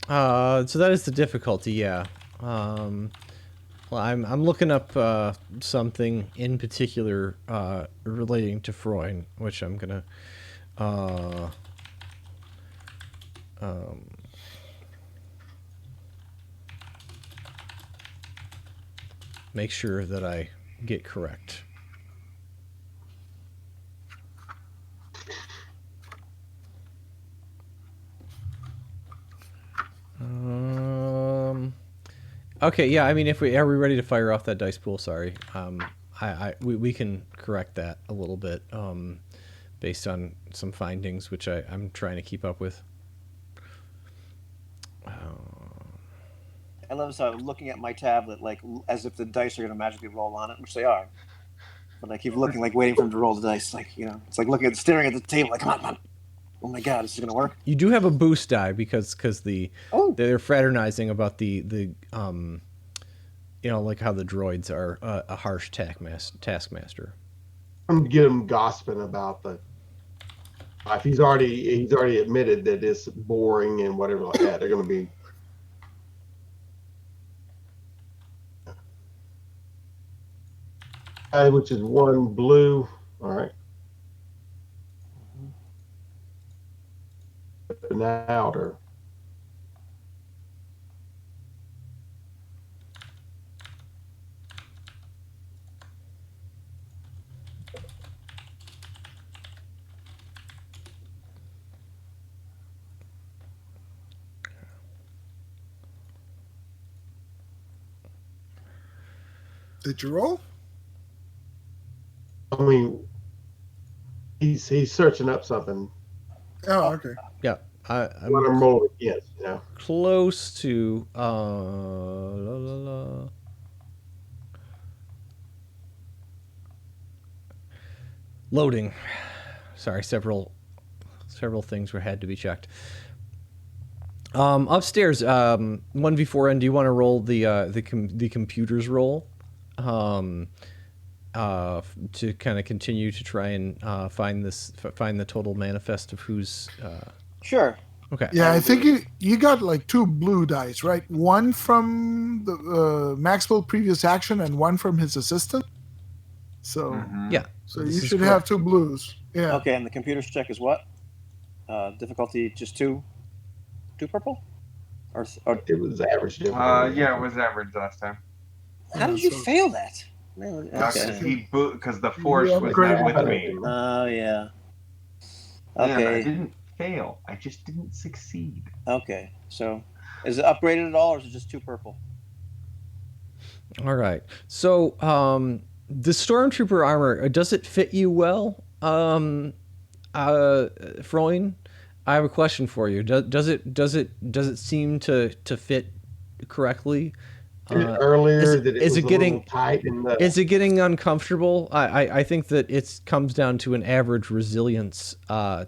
So that is the difficulty. Yeah. Well, I'm looking up something in particular relating to Freud, which I'm gonna make sure that I get correct. Okay, yeah. I mean, are we ready to fire off that dice pool? Sorry. We can correct that a little bit based on some findings, which I'm trying to keep up with. I love how I'm looking at my tablet like as if the dice are going to magically roll on it, which they are. But I keep looking, like waiting for them to roll the dice. Like, it's like staring at the table, like, come on. Oh my God, this is going to work. You do have a boost die because they're fraternizing about the like how the droids are a harsh taskmaster. I'm gonna get him gossiping about the life. He's already admitted that it's boring and whatever like that. They're gonna be. Which is 1 blue. All right. been out or. Did you roll? I mean, he's searching up something. Oh, okay. Yeah, What I'm I'm rolling against, you know. close to la, la, la. Loading. Sorry, several things had to be checked. Upstairs, 1v4N. Do you want to roll the computer's roll, um, to kind of continue to try and find the total manifest of who's Sure. okay. Yeah, I will think do you got like 2 blue dice, right? One from the Maxwell previous action and one from his assistant. So Mhm. Yeah, so this you is should have correct. 2 blues. Yeah. Okay, and the computer's check is what? Difficulty just two purple? Or It was average difficulty. Yeah, it was average last time. how Yeah, did you so fail that? No, That's okay. Because the you force was not upgraded with the. me. Oh yeah. Man, I Okay. didn't fail. I just didn't succeed. Okay. So, is it upgraded at all, or is it just two purple? All right. So, the stormtrooper armor, does it fit you well, Freud? I have a question for you. Does it seem to fit correctly? Is Earlier it that it is it was a little getting tight in the. is it getting uncomfortable? I think that it comes down to an average resilience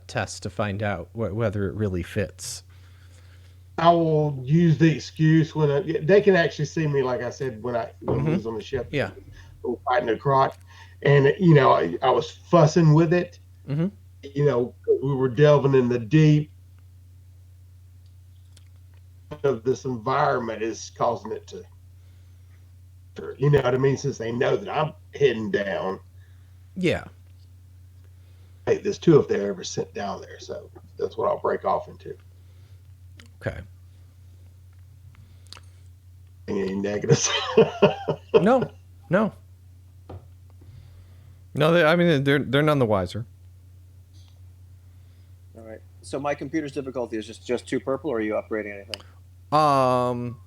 test to find out whether it really fits. I will use the excuse when they can actually see me, like I said, when we was on the ship, Yeah. fighting the crotch, and I was fussing with it. Mm-hmm. We were delving in the deep of this environment is causing it to. You know what I mean? Since they know that I'm heading down, Yeah. hey, there's 2 if they're ever sent down there, so that's what I'll break off into. Okay. Any negatives? No. No. No. I mean, they're none the wiser. All right. So my computer's difficulty is just two purple, or are you upgrading anything, Um.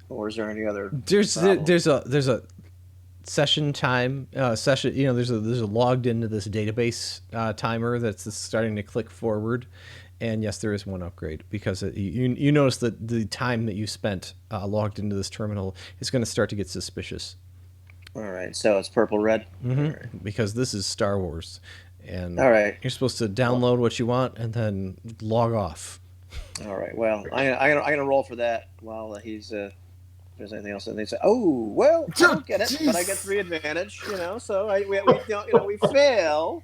or is there any other? There's problem? there's a session time session. There's a logged into this database timer that's starting to click forward, and yes, there is one upgrade because you notice that the time that you spent logged into this terminal is going to start to get suspicious. All right. So it's purple red. Mm-hmm. All right. Because this is Star Wars, and All right. you're supposed to download what you want and then log off. All right. Well, I'm gonna roll for that while he's. If there's anything else, and they say, "Oh, well, I don't get it, but I get 3 advantage." So we don't, we fail.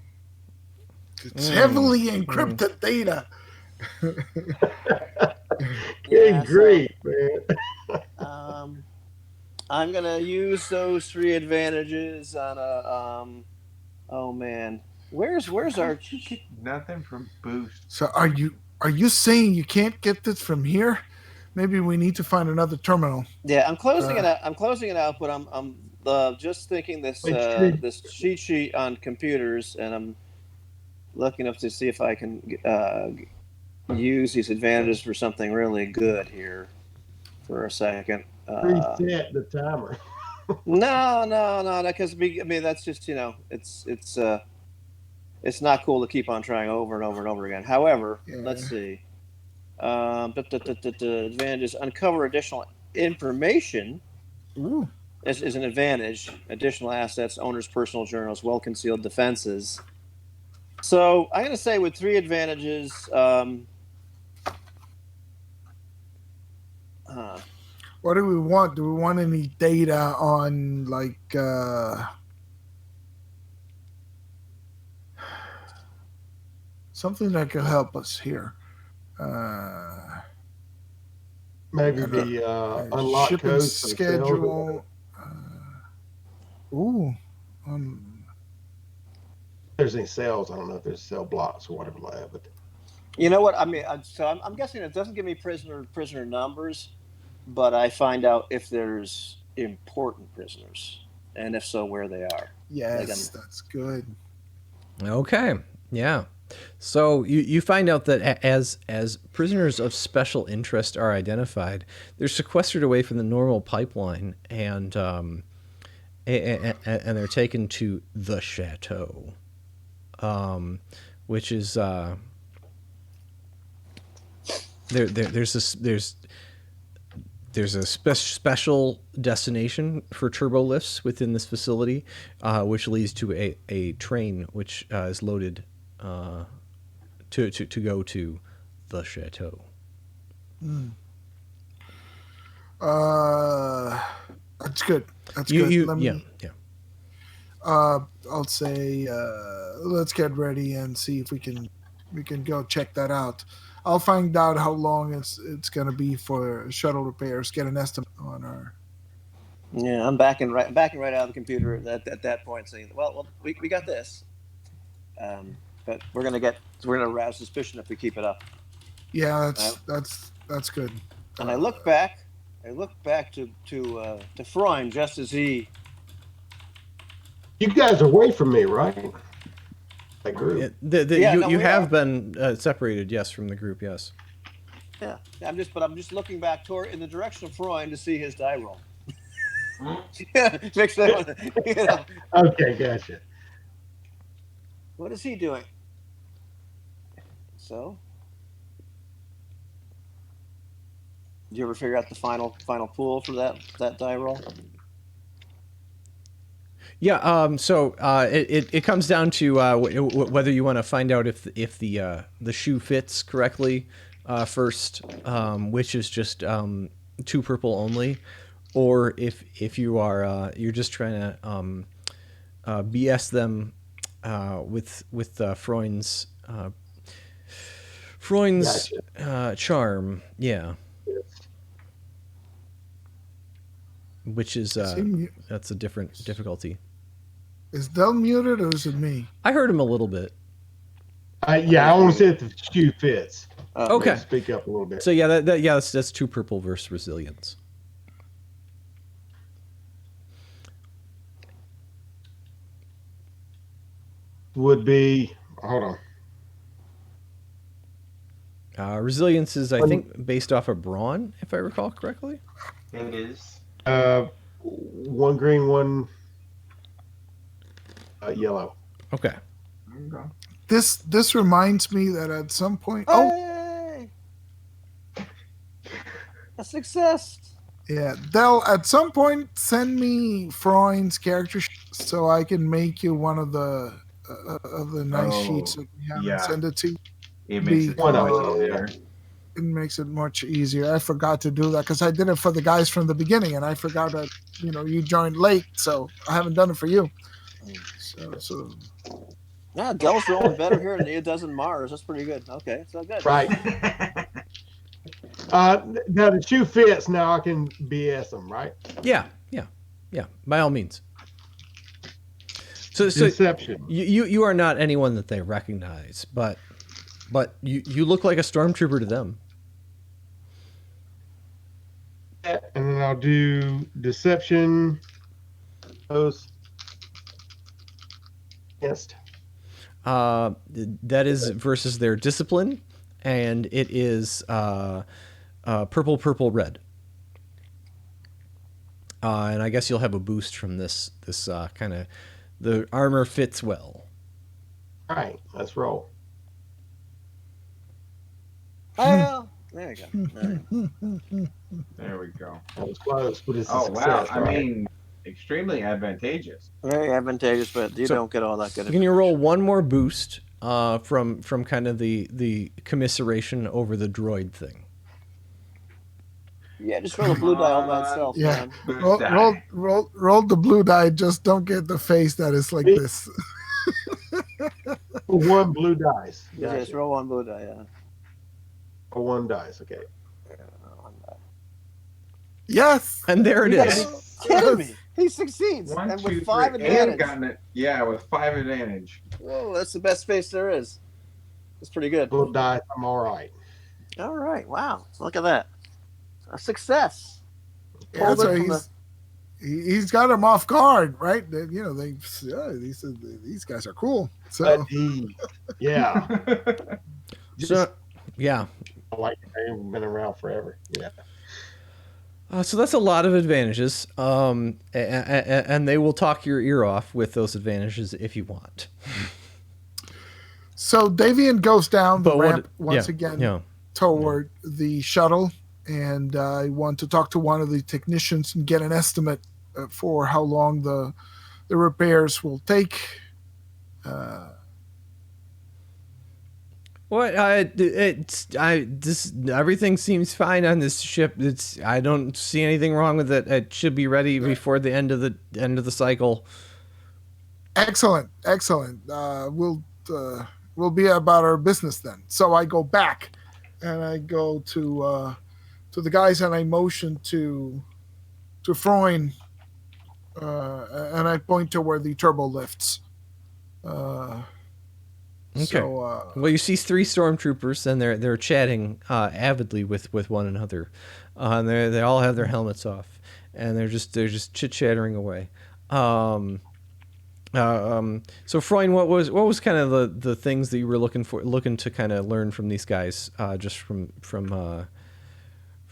It's heavily encrypted data. Good grief, man. I'm gonna use those 3 advantages on a. Oh man, where's our? Nothing from boost. So are you saying you can't get this from here? Maybe we need to find another terminal. Yeah, I'm closing it out. I'm closing it out, but I'm just thinking this this cheat sheet on computers, and I'm looking up to see if I can use these advantages for something really good here. For a second. Reset the timer. No, because that's just it's not cool to keep on trying over and over and over again. However, let's see. Advantages: uncover additional information. Ooh. Is an advantage. Additional assets, owner's personal journals, well-concealed defenses. So I'm going to say with 3 advantages. What do we want? Do we want any data on like something that could help us here? Maybe the unlock shipping codes for the sales or schedule. Ooh. if there's any sales. I don't know if there's sale blocks or whatever like that, but You know what? I mean, so I'm guessing it doesn't give me prisoner numbers, but I find out if there's important prisoners, and if so, where they are. Like Yes, that's good. Okay. Yeah. So you find out that as prisoners of special interest are identified, they're sequestered away from the normal pipeline, and they're taken to the chateau, which is there's a special destination for turbo lifts within this facility, which leads to a train which is loaded to go to the chateau. That's good. That's You, good. you Let me, yeah. I'll say let's get ready and see if we can go check that out. I'll find out how long it's going to be for shuttle repairs. Get an estimate on our. Yeah, I'm backing right out of the computer at that point, saying, "Well, we got this, but we're gonna arouse suspicion if we keep it up." Yeah, that's good. And I look back to Freund just as he. You guys are away from me, right? That group. You we have are. been separated, yes, from the group, yes. Yeah, I'm just looking back in the direction of Freund to see his die roll. Make sure, Okay, gotcha. what is he doing? So, did you ever figure out the final pool for that die roll? Yeah. So it comes down to whether you want to find out if the shoe fits correctly first, which is just 2 purple only, or if you are you're just trying to BS them with Freund's charm. Yeah. Which is that's a different difficulty. Is Del muted or is it me? I heard him a little bit. I want to see if the shoe fits. Okay. Maybe speak up a little bit. So yeah, that's 2 purple versus resilience. Would be, hold on. Resilience is, I think, based off of brawn, if I recall correctly. It is. 1 green, 1 yellow. Okay. There you go. This reminds me that at some point. Hey! A success. Yeah, Del. At some point, send me Freund's character so I can make you one of the nice sheets that we have and send it to you. It makes it One of much them. easier. It makes it much easier. I forgot to do that because I did it for the guys from the beginning, and I forgot that you joined late, so I haven't done it for you. So Yeah, Del's rolling better here than it does in Mars. That's pretty good. Okay, so good. Right. Now the shoe fits. Now I can BS them, right? Yeah. By all means. So Deception. You are not anyone that they recognize, but you look like a stormtrooper to them. And then I'll do deception. Those. Yes. That is versus their discipline, and it is purple, red. And I guess you'll have a boost from this kind of, the armor fits well. All right, let's roll. Well, there you go. There we go. That was close, but it's a Oh success. wow! I mean, extremely advantageous. Very advantageous, but you don't get all that good. Can you roll one more boost from kind of the commiseration over the droid thing? Yeah, just roll a blue die all by itself. Yeah. Man. roll the blue die. Just don't get the face that is like this. 1 blue dice. Yeah, Gotcha. just roll 1 blue die. Yeah. Or 1 dice. Okay. Yes. And there it You gotta is. be kidding me. He succeeds, 1, and 2, with 3, 5 and advantage. gotten it. Yeah, with 5 advantage. Whoa, that's the best face there is. That's pretty good. Little dice, I'm all right. All right. Wow. Look at that. A success. Yeah, Pulled so it from the. he's got them off guard, right? These guys are cool. But So yeah, just So, yeah. like they've been around forever. Yeah. So that's a lot of advantages, and they will talk your ear off with those advantages if you want. so Davian goes down the But ramp what? once Yeah, again yeah. toward the shuttle, and I want to talk to one of the technicians and get an estimate for how long the repairs will take. Uh, What? This everything seems fine on this ship. I don't see anything wrong with it. It should be ready before the end of the cycle. Excellent, excellent. We'll be about our business then. So I go back, and I go to the guys, and I motion to Freund, and I point to where the turbo lifts. Uh, Okay. So Well, you see three stormtroopers, and they're chatting avidly with one another. And they all have their helmets off, and they're just chit chattering away. So Freund, what was kind of the things that you were looking to kind of learn from these guys, just I from.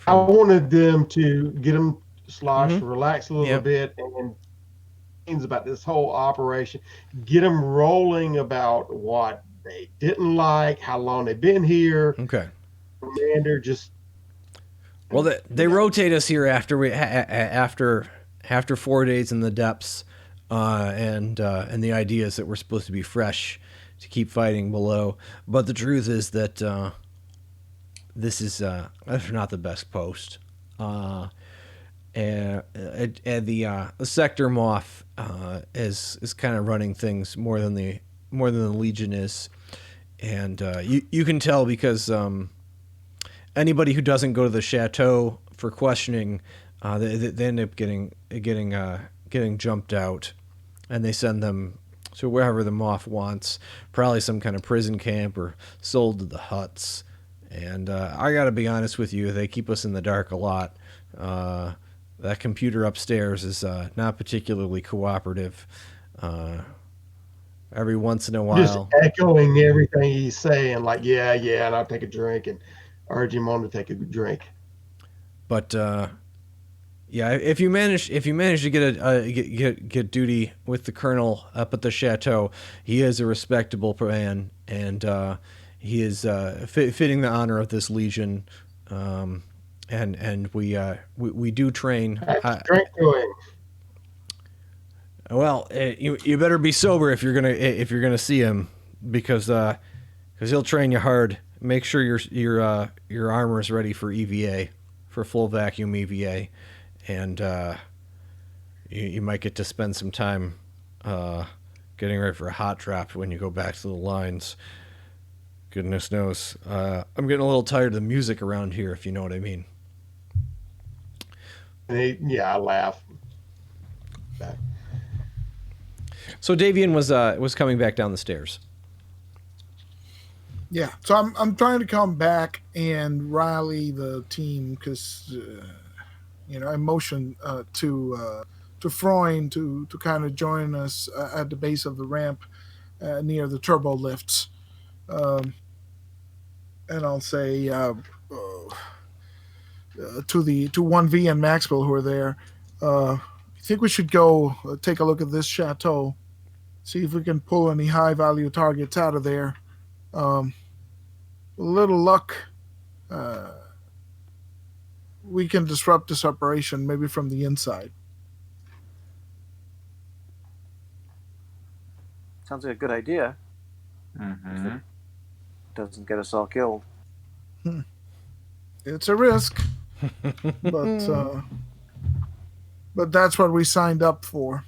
wanted them to get them sloshed, Mhm. relax a little Yep. bit, and things about this whole operation. Get them rolling about what they didn't like, how long they've been here. Okay. Commander, just Well, they rotate us here after 4 days in the depths, and the idea is that we're supposed to be fresh to keep fighting below. But the truth is that this is not the best post. And the sector moth is kind of running things more than the Legion is, and you can tell because anybody who doesn't go to the chateau for questioning, they end up getting jumped out, and they send them to wherever the moth wants, probably some kind of prison camp or sold to the huts. And I got to be honest with you, they keep us in the dark a lot. That computer upstairs is not particularly cooperative. Every once in a just while, echoing everything he's saying, like, yeah, yeah, and I'll take a drink and urge him on to take a drink. but yeah, if you manage to get duty with the colonel up at the chateau, he is a respectable man, and he is fitting the honor of this legion. And we do train. Drink to him. Well, you better be sober if you're gonna see him, because he'll train you hard. Make sure your armor is ready for EVA, for full vacuum EVA, and you might get to spend some time getting ready for a hot drop when you go back to the lines. Goodness knows, I'm getting a little tired of the music around here, if you know what I mean. And I laugh. So Davian was coming back down the stairs. yeah, so I'm trying to come back and rally the team because I motion to Freund to kind of join us at the base of the ramp near the turbo lifts. And I'll say to 1V and Maxwell who are there, I think we should go take a look at this chateau, see if we can pull any high value targets out of there. A little luck, we can disrupt this operation maybe from the inside. Sounds like a good idea. Mm-hmm. Doesn't get us all killed. It's a risk, but that's what we signed up for.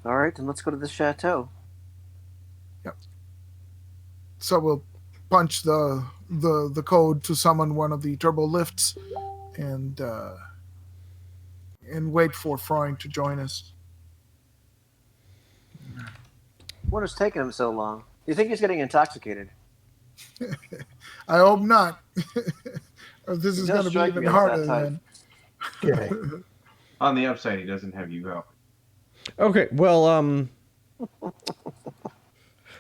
All right, then let's go to the chateau. Yep. So we'll punch the code to summon one of the turbo lifts, and wait for Freund to join us. What is taking him so long? Do you think he's getting intoxicated? I hope not. Or this He is does going to be strike even me as harder that type. then. Okay. On the upside, he doesn't have you help. Okay, well,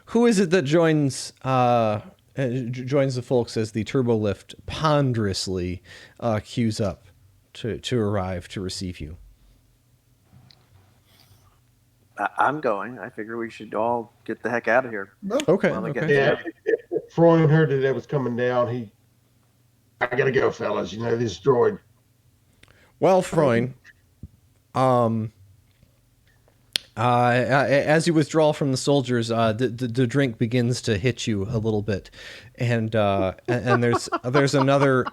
who is it that joins joins the folks as the turbo lift ponderously queues up to arrive to receive you? I'm going. I figure we should all get the heck out of here. Okay, While they get okay. Yeah, there. if Freund heard that it was coming down, I gotta go, fellas. You know, this droid. Well, Freund, as you withdraw from the soldiers, the drink begins to hit you a little bit, and there's another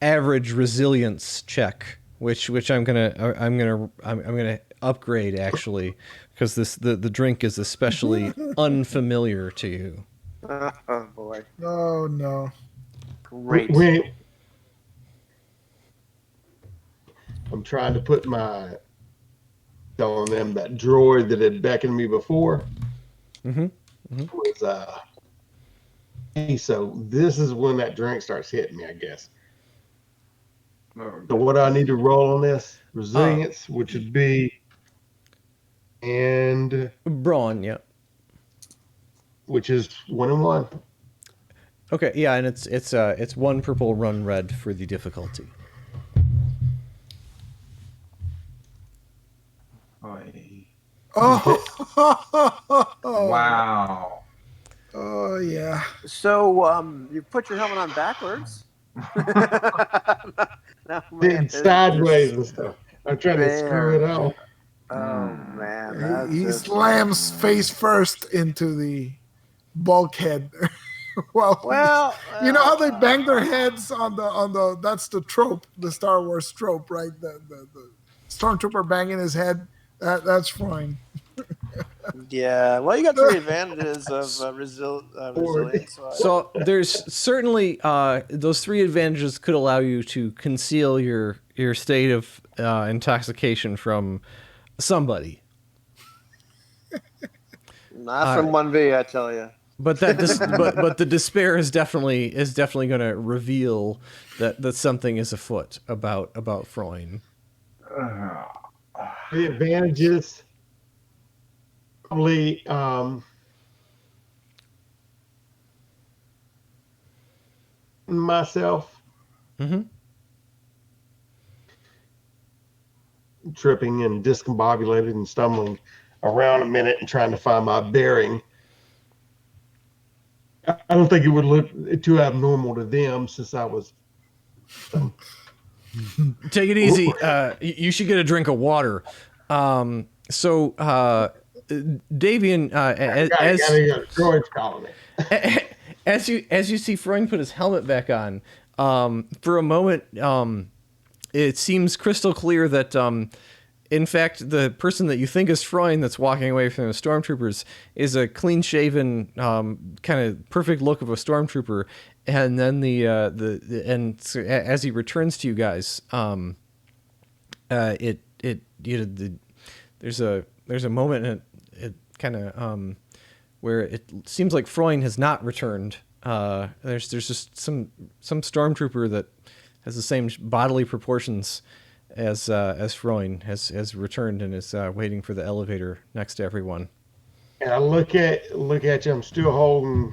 average resilience check, which I'm gonna upgrade actually, because the drink is especially unfamiliar to you. Oh boy, Oh no. great. I'm trying to put my on them that droid that had beckoned me before. Was so this is when that drink starts hitting me, I guess. So what do I need to roll on this? Resilience, which would be and Brawn, yeah. which is 1 and 1. Okay, yeah, and it's 1 purple, 1 red for the difficulty. Oh. Wow. Oh yeah. So you put your helmet on backwards. No, man, Sideways and stuff. I'm trying to screw it on. Oh man, that's He just slams face first into the bulkhead. well, you know how they bang their heads on the that's the trope, the Star Wars trope, right? The stormtrooper banging his head. That's fine. Yeah, well, you got 3 advantages of resilience. So there's certainly those 3 advantages could allow you to conceal your state of intoxication from somebody. Not from 1V, I tell you. But that but the despair is definitely going to reveal that something is afoot about Freund. The advantages probably myself tripping and discombobulated and stumbling around a minute and trying to find my bearing. I don't think it would look too abnormal to them since I was. Take it easy. You should get a drink of water. So Davian, as you see Freund put his helmet back on, for a moment, it seems crystal clear that in fact the person that you think is Freund that's walking away from the stormtroopers is a clean-shaven, kind of perfect look of a stormtrooper, and then so as he returns to you guys, there's a moment and it kind of where it seems like Freund has not returned. There's just some stormtrooper that has the same bodily proportions as Freund has returned and is waiting for the elevator next to everyone. And I look at you. I'm still holding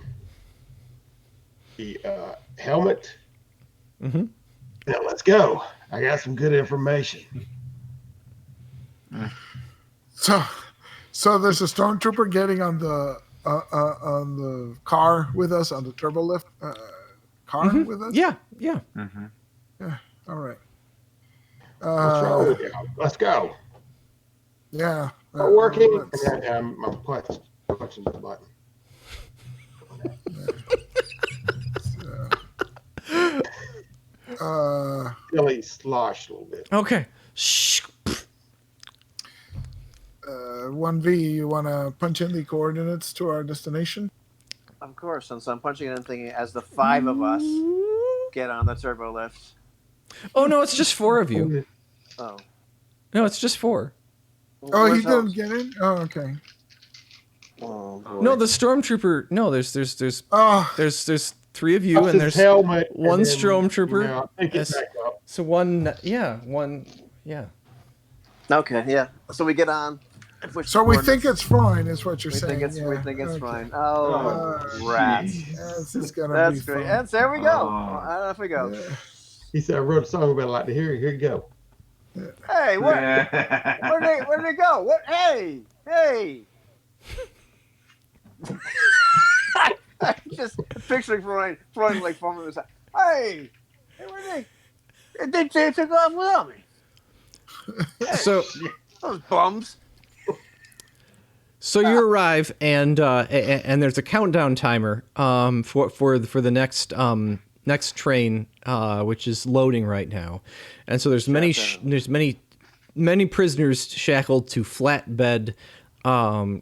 the helmet. Mm-hmm. Now let's go. I got some good information. So there's a stormtrooper getting on the car with us, on the turbo lift car with us. Yeah. Yeah. All right. What's wrong with you? Let's go. Yeah. We're working. I'm punching the button. Really sloshed a little bit. Okay. Shh. 1V, you want to punch in the coordinates to our destination? Of course, and so I'm punching it and thinking, as the 5 of us get on the turbo lift. Oh no, it's just 4 of you. Oh. No, it's just 4. Oh, he Where's didn't Hope? get in? Oh, okay. Oh boy. No, the stormtrooper. No, there's Oh, three of you, Off and his there's helmet, one and then, stormtrooper. I'll pick it Yes. back up. So one, yeah, one, yeah. Okay, yeah. So we get on. Push so the we coordinates. think it's fine, is what you're We saying. think it's we yeah. think it's Okay. fine. Oh, Oh, rats. This is gonna That's be great. fun. And there we go. Oh. Off we go. Yeah. He said, "I wrote a song about it. Like to hear it. Here you go." Hey, what? Where did they go? What? Hey! I'm just picturing Freud like from the side. Hey, where they took off without me. So Those bums. So you arrive, and there's a countdown timer for the next train, which is loading right now, and so there's many prisoners shackled to flatbed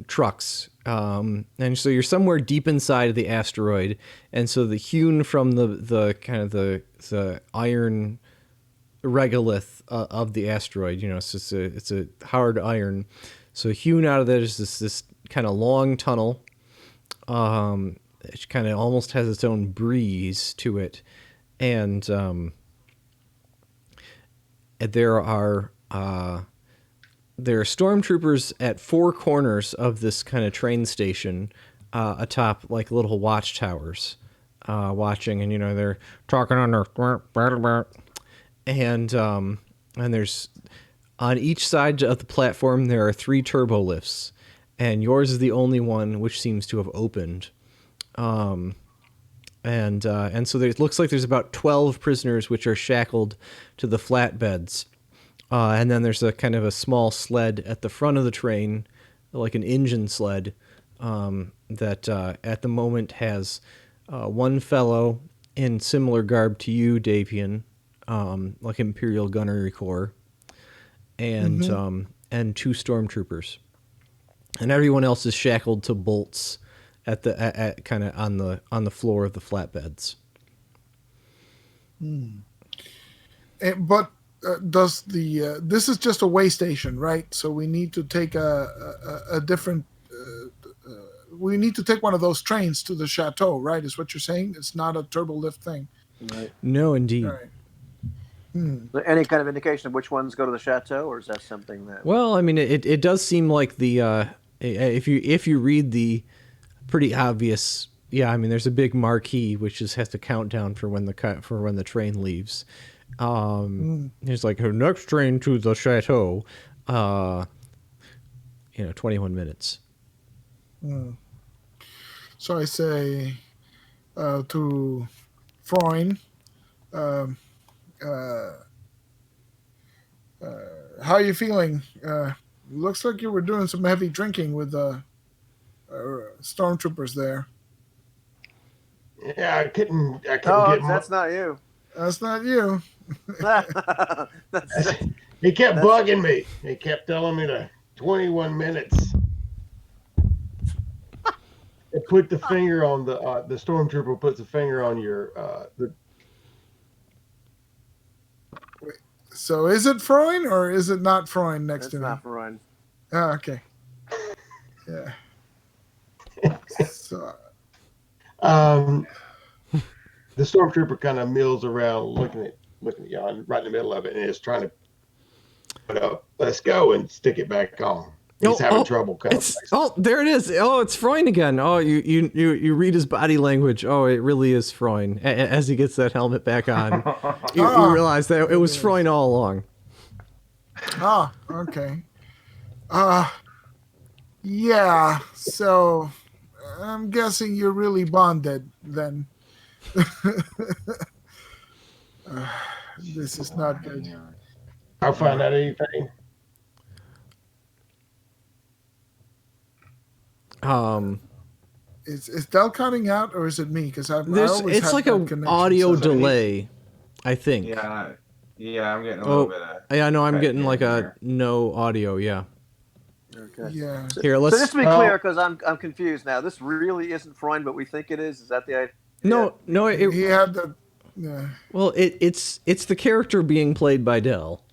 trucks, and so you're somewhere deep inside of the asteroid, and so the hewn from the kind of the iron regolith of the asteroid, it's a hard iron. So hewn out of there is this kind of long tunnel. It kind of almost has its own breeze to it, and there are stormtroopers at four corners of this kind of train station, atop like little watchtowers, watching, and they're talking on their and there's. On each side of the platform, there are 3 turbo lifts, and yours is the only one which seems to have opened. And so it looks like there's about 12 prisoners which are shackled to the flatbeds. And then there's a kind of a small sled at the front of the train, like an engine sled, that at the moment has one fellow in similar garb to you, Davian, like Imperial Gunnery Corps. And 2 stormtroopers, and everyone else is shackled to bolts at kind of on the floor of the flatbeds. But does the this is just a way station, right? So we need to take a different. We need to take one of those trains to the chateau, right? Is what you're saying? It's not a turbo lift thing. Right. No, indeed. All right. Any kind of indication of which ones go to the chateau, or is that something that? Well, I mean, it does seem like the if you read the pretty obvious, yeah. I mean, there's a big marquee which just has to count down for when the train leaves. There's like her next train to the chateau, 21 minutes. So I say to Freund, how are you feeling? Looks like you were doing some heavy drinking with the stormtroopers there. Yeah, I couldn't Oh, get. that's not you. That's not you. He kept bugging me. He kept telling me to 21 minutes. They put the finger on the stormtrooper puts a finger on your the. So is it Freund or is it not Freund next That's to me? not for Ryan. Oh, okay. Yeah. So, The stormtrooper kind of mills around, looking at y'all right in the middle of it, and is trying to put up, "Let's go," and stick it back on. He's having trouble coming. There it is. Oh, it's Freund again. Oh, you read his body language. Oh, it really is Freund. As he gets that helmet back on, you realize that it was Freund all along. oh, okay. Yeah. So I'm guessing you're really bonded then. This is not good. I'll find out anything. Is Dell cutting out or is it me? Because It's like an audio delay, I think. Yeah, I'm getting a little bit of. Yeah, no, I'm getting like there. no audio. Yeah. Okay. Yeah. Here, So let's. just to be clear, because I'm confused now. This really isn't Freund, but we think it is. Is that the idea? No. He had the. Yeah. Well, it's the character being played by Dell.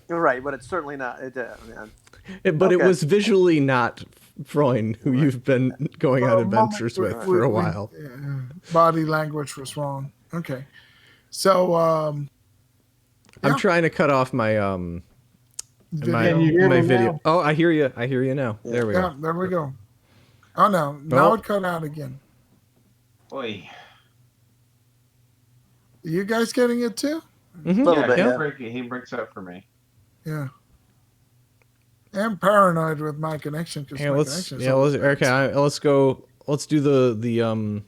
You're right, but it's certainly not. But it was visually not Freund, who you've been going on adventures with for a while. Body language was wrong. Okay. So, I'm yeah. trying to cut off my Video. Can you hear my me video. now? Oh, I hear you. I hear you now. There we Yeah, go. there we go. Oh, no. Now Oh. it cut out again. Boy. You guys getting it too? Mhm. Little bit, Yeah. yeah. He breaks up for me. Yeah. I'm paranoid with my connection because Hey, my let's connection is yeah, always let's bad. okay. Let's go. Let's do the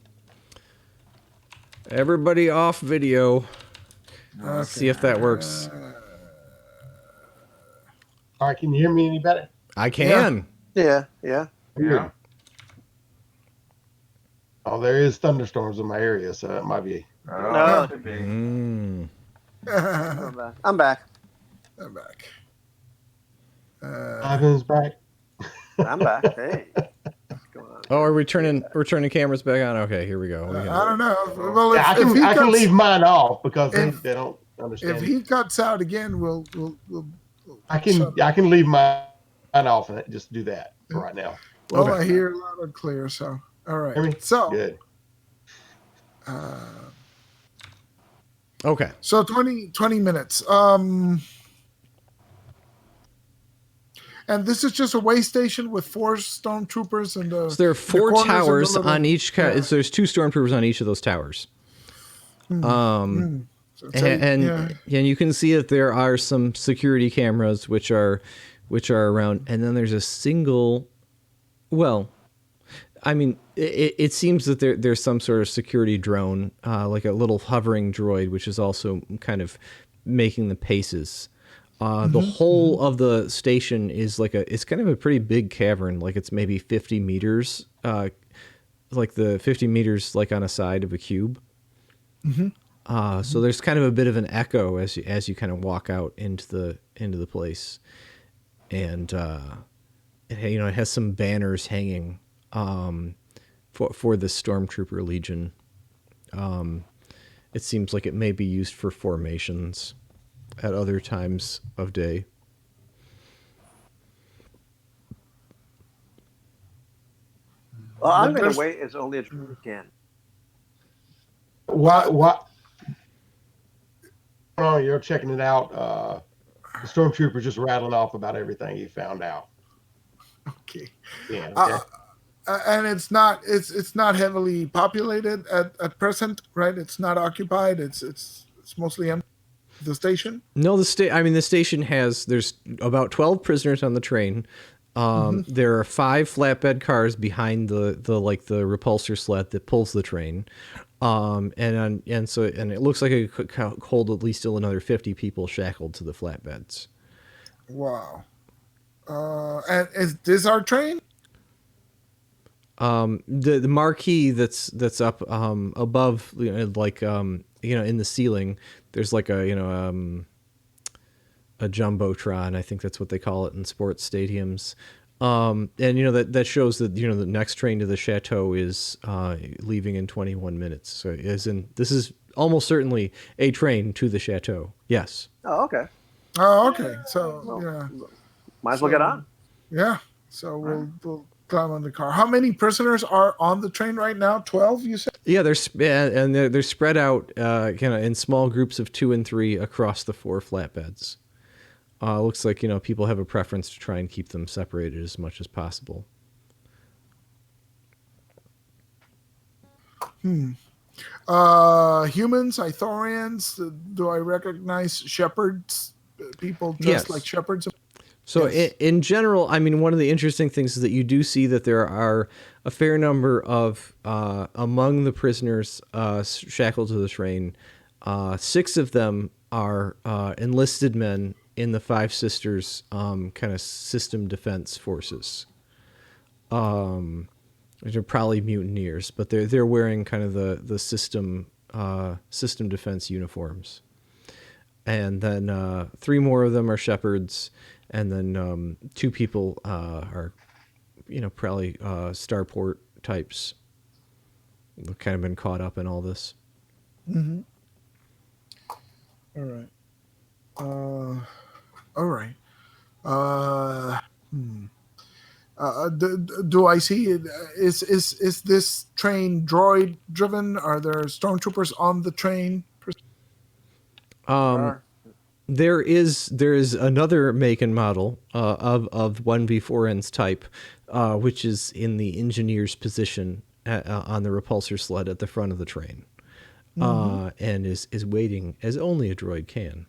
everybody off video. Okay. See if that works. All right, can you hear me any better? I can. Yeah. Yeah. Oh, there is thunderstorms in my area, so it might be. Oh, No. could be. Mm. I'm back. I'm back. Ivan's back. I'm back. Hey. What's going on? Oh, are we turning? We're turning cameras back on. Okay, here we go. I don't know. Well, Yeah, I can leave mine off because they don't understand. If he cuts out again, we'll I can leave mine off and just do that for right now. Well, Okay. I hear loud and clear. So, all right. Hear me? So, Good. Okay. So 20 minutes. And this is just a way station with 4 stormtroopers and So there are 4 corners and the towers little- on each. yeah. So there's 2 stormtroopers on each of those towers. So it's eight, And yeah. you can see that there are some security cameras which are around, and then there's a single. Well, I mean, it seems that there's some sort of security drone, like a little hovering droid, which is also kind of making the paces. The whole of the station is it's kind of a pretty big cavern, like it's maybe 50 meters, like the 50 meters like on a side of a cube. So there's kind of a bit of an echo as you kind of walk out into the place, and it has some banners hanging for the Stormtrooper Legion. It seems like it may be used for formations at other times of day. Well, I'm But going there's- to wait as only as we can. What? Oh, you're checking it out. The stormtrooper just rattling off about everything he found out. Okay. Yeah. Okay. And it's not heavily populated at present, right? It's not occupied. It's mostly empty. The station. No, the station there's about 12 prisoners on the train. There are 5 flatbed cars behind the repulsor sled that pulls the train. And it looks like it could hold at least still another 50 people shackled to the flatbeds. Wow. And is this our train? The marquee that's up above, in the ceiling, there's like a jumbotron. I think that's what they call it in sports stadiums. And that shows that the next train to the chateau is leaving in 21 minutes. So this is almost certainly a train to the chateau. Yes. Oh, okay. Oh, okay. So yeah, Might as well get on. yeah. So we'll climb on the car. How many prisoners are on the train right now? 12, you said? Yeah, they're spread out kind of in small groups of 2 and 3 across the 4 flatbeds. Looks like people have a preference to try and keep them separated as much as possible. Humans, Ithorians. Do I recognize shepherds? People dressed Yes. like shepherds. So Yes. in general, I mean, one of the interesting things is that you do see that there are a fair number of, among the prisoners shackled to the train, 6 of them are enlisted men in the Five Sisters kind of system defense forces. Which are probably mutineers, but they're wearing kind of the system defense uniforms. And then 3 more of them are shepherds, and then 2 people are, probably starport types. They've kind of been caught up in all this. All right. All right. Do I see it? Is this train droid driven? Are there stormtroopers on the train? There is another make and model of 1v4N's type, which is in the engineer's position on the repulsor sled at the front of the train, and is waiting as only a droid can.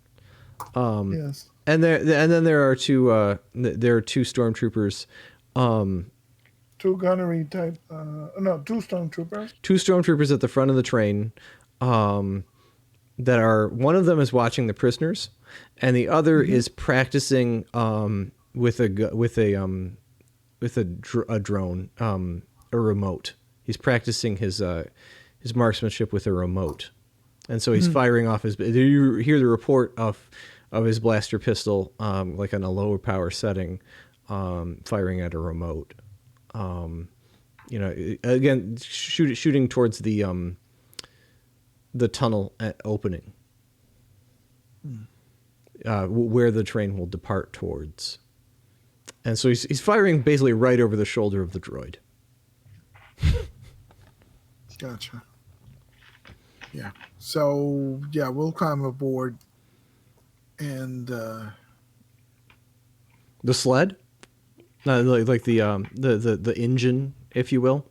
Yes. And then there are two stormtroopers. Two gunnery type. No, two stormtroopers. Two stormtroopers at the front of the train. That are, one of them is watching the prisoners, and the other is practicing with a drone, a remote. He's practicing his marksmanship with a remote, and so he's firing off his. You hear the report of his blaster pistol, like on a lower power setting, firing at a remote. Again, shooting towards the tunnel opening, where the train will depart towards. And so he's firing basically right over the shoulder of the droid. Gotcha. Yeah. So yeah, we'll climb aboard, and The sled, like the engine, if you will.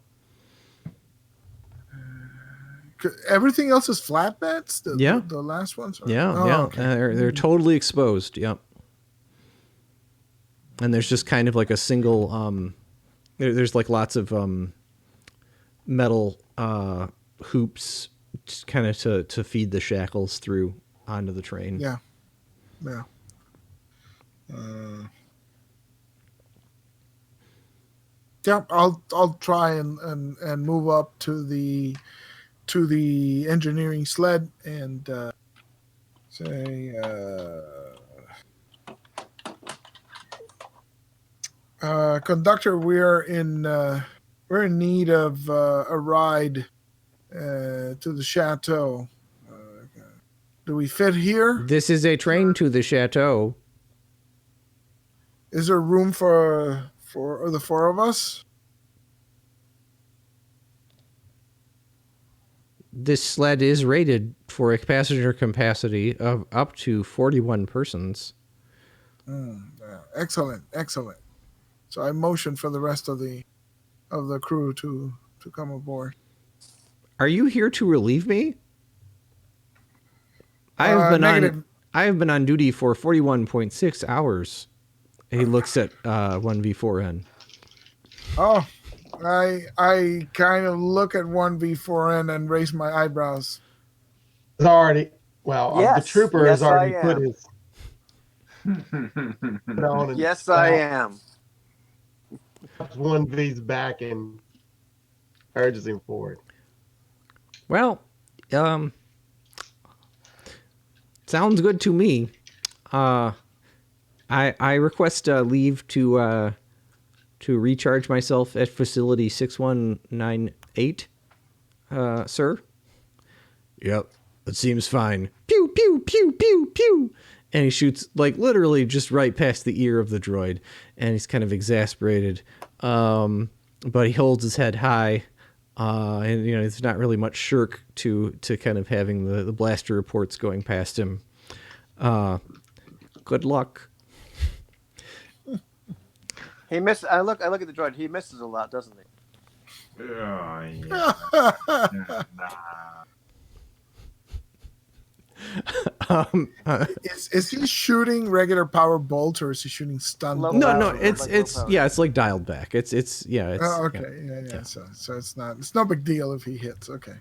everything else is flatbeds. Yeah. The last ones. Yeah, Oh, yeah. okay. They're totally exposed. Yep. And there's just kind of like a single. There's like lots of metal hoops, just kind of to feed the shackles through onto the train. Yeah. Yeah, I'll try and move up to the engineering sled and say, conductor, we're in need of a ride to the chateau. Do we fit here? This is a train to the chateau. Is there room for the four of us? This sled is rated for a passenger capacity of up to 41 persons. Excellent. So I motion for the rest of the crew to come aboard. Are you here to relieve me? I have been on duty for 41.6 hours. He looks at 1v4N. Oh, I kind of look at 1v4N and raise my eyebrows. It's already, well, Yes. the trooper Yes, has already I put am. his put on and Yes, I am. Taps 1V's back and urges him forward. Well, sounds good to me. I request leave to recharge myself at facility 6198, sir. Yep, that seems fine. Pew pew pew pew pew. And he shoots like literally just right past the ear of the droid, and he's kind of exasperated. But he holds his head high. And there's not really much shirk to kind of having the blaster reports going past him. Good luck. He misses. I look at the droid. He misses a lot, doesn't he? Yeah. Is he shooting regular power bolts or is he shooting stun bolts? No, power, it's low power. yeah, it's like dialed back. It's Oh, okay, yeah. So it's no big deal if he hits. Okay.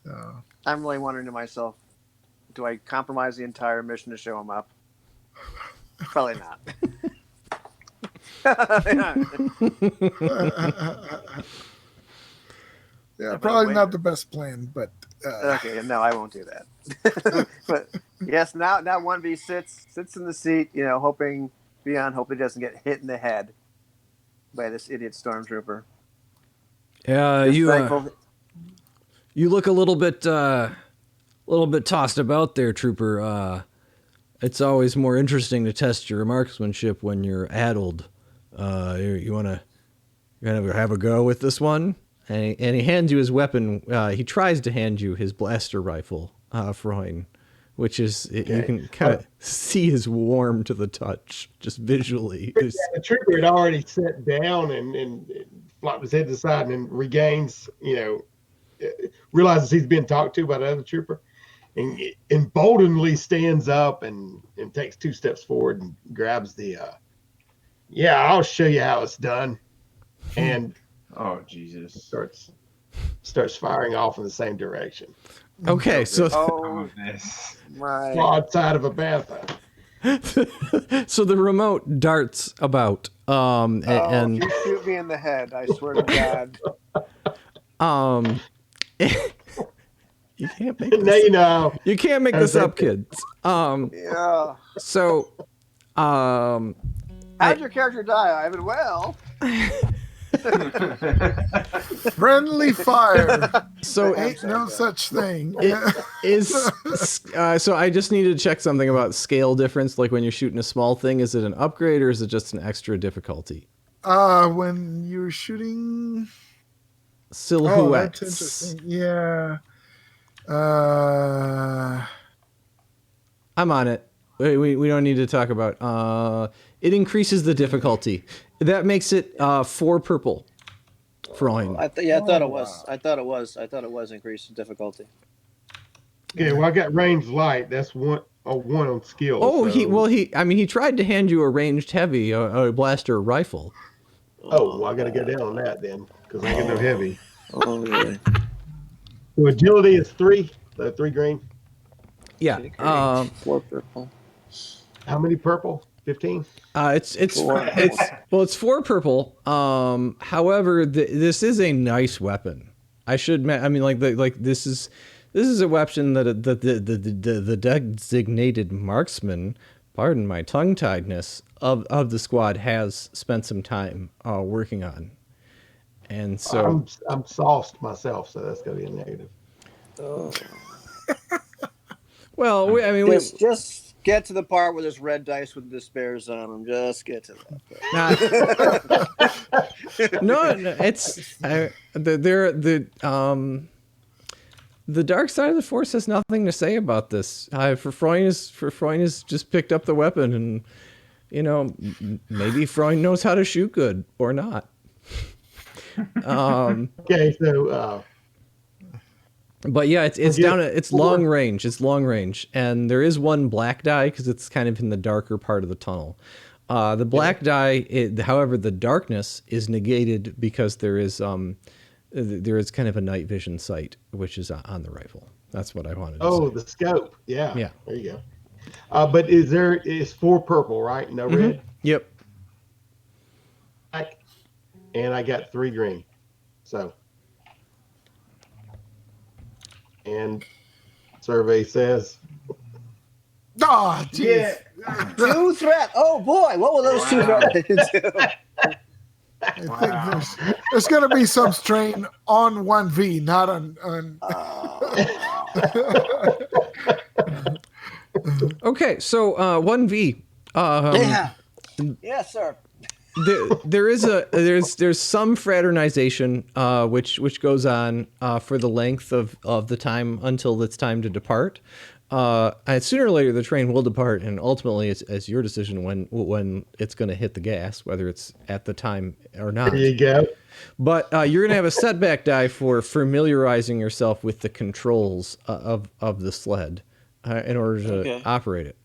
So I'm really wondering to myself, do I compromise the entire mission to show him up? Probably not. yeah, probably not the best plan, but Okay, no, I won't do that. But yes, now 1V sits in the seat, hoping he doesn't get hit in the head by this idiot stormtrooper. Yeah, Just you thankful- you look a little bit tossed about there, trooper. It's always more interesting to test your marksmanship when you're addled. You wanna have a go with this one? And he hands you his weapon. He tries to hand you his blaster rifle, Freund, which is you can kind of see is warm to the touch, just visually. Yeah, the trooper had already sat down and flopped his head to the side and then regains, realizes he's being talked to by the other trooper, and emboldenedly stands up and takes 2 steps forward and grabs the. Yeah, I'll show you how it's done, and Oh Jesus! starts firing off in the same direction. Okay, so This. My Broadside of a bathtub. so the remote darts about, and if you shoot me in the head, I swear to God. you can't make Now this. you know. You can't make this up, kids. Yeah. So, How'd your character die, Ivan? Well, Friendly fire. so Ain't no such thing. so I just need to check something about scale difference. Like when you're shooting a small thing, is it an upgrade or is it just an extra difficulty? When you're shooting. Oh, Silhouettes. that's interesting. Yeah. I'm on it. We don't need to talk about. It increases the difficulty. That makes it 4 purple. Freund. I thought it was. I thought it was increased difficulty. Okay, well I got range light. That's one on skill. Oh, so. he tried to hand you a ranged heavy, a blaster rifle. Oh, well, I got to go down on that then because I ain't got no heavy. Oh, really? So agility is 3. So 3 green. Yeah. 4 purple. How many purple? 15. It's 4 purple. However, this is a nice weapon. This is a weapon that the designated marksman, pardon my tongue-tiedness, of the squad has spent some time working on. And so I'm sauced myself, so that's gonna be a negative. Oh. Well, Just get to the part where there's red dice with despairs on them. Just get to that. no, it's the dark side of the force has nothing to say about this. Freund has just picked up the weapon, and maybe Freund knows how to shoot good or not. Okay, so. But yeah, it's down. It's long range. It's long range, and there is one black die because it's kind of in the darker part of the tunnel. The black die, however, the darkness is negated because there is kind of a night vision sight, which is on the rifle. That's what I wanted to say. Oh, the scope. Yeah. Yeah. There you go. But is 4 purple, right? No red. Yep. Black, and I got 3 green. So. And survey says. Oh, jeez. Yeah. 2 threat. Oh boy, what will those 2 threats do? I think there's going to be some strain on 1V, not on. Okay, so 1V. Yeah. Yes, sir. There's some fraternization which goes on for the length of the time until it's time to depart. And sooner or later the train will depart, and ultimately it's your decision when it's going to hit the gas, whether it's at the time or not. There you go. But you're going to have a setback die for familiarizing yourself with the controls of the sled in order to operate it.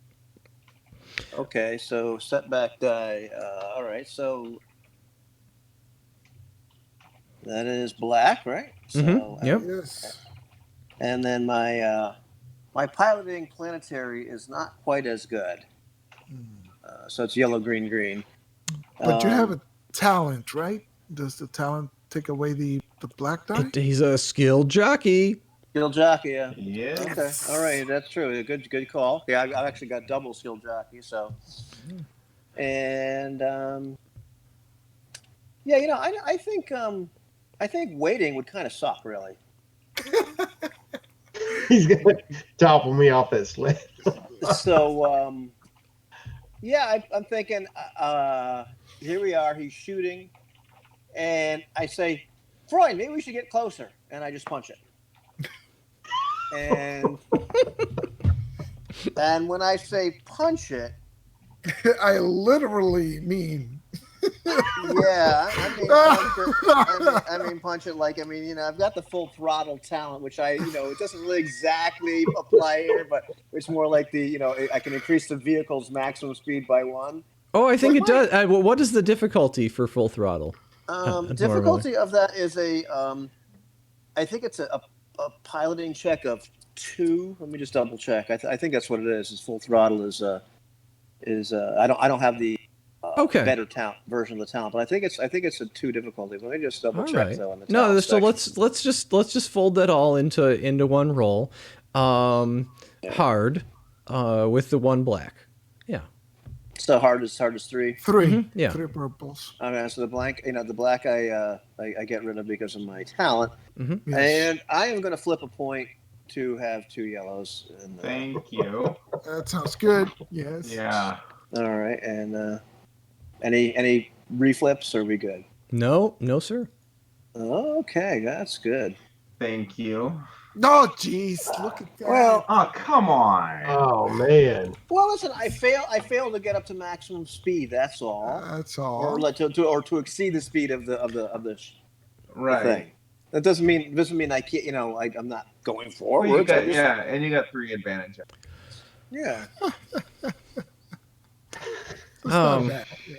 Okay, so setback die. All right, so that is black, right? So, Yep. Yes. And then my piloting planetary is not quite as good. So it's yellow, green, green. But you have a talent, right? Does the talent take away the black die? He's a skilled jockey. Skill jockey, yeah. Yeah. Okay, all right, that's true. Good call. Yeah, I've actually got double skill jockey. So, and yeah, I think waiting would kind of suck, really. He's gonna topple me off that sled. So, yeah, I'm thinking here we are. He's shooting, and I say, Freud, maybe we should get closer, and I just punch it. And when I say punch it, I literally mean. yeah, I mean punch it. I mean punch it like I've got the full throttle talent, which it doesn't really exactly apply here, but it's more like I can increase the vehicle's maximum speed by 1. Oh, I think it does. Well, what is the difficulty for full throttle? Difficulty of that is I think it's a piloting check of 2. Let me just double check. I think that's what it is. Is full throttle is I don't have the better talent version of the talent, but I think it's a 2 difficulty. Let me just double check though on the talent so let's just fold that all into one roll. Hard with the 1 black. Yeah. So hard as 3. 3. Yeah. 3 purples. Okay, so the black I get rid of because of my talent, Yes. and I am going to flip a point to have 2 yellows. Thank you. That sounds good. Yes. Yeah. All right, and any reflips? Or are we good? No, sir. Okay, that's good. Thank you. No, jeez, look at that. Well, Oh, come on. Oh man. well, listen, I failed to get up to maximum speed. That's all. That's all. Or to exceed the speed of the Right. thing. That doesn't mean I can't. I'm not going forward. Well, and you got 3 advantage. Yeah. It's not bad. Yeah.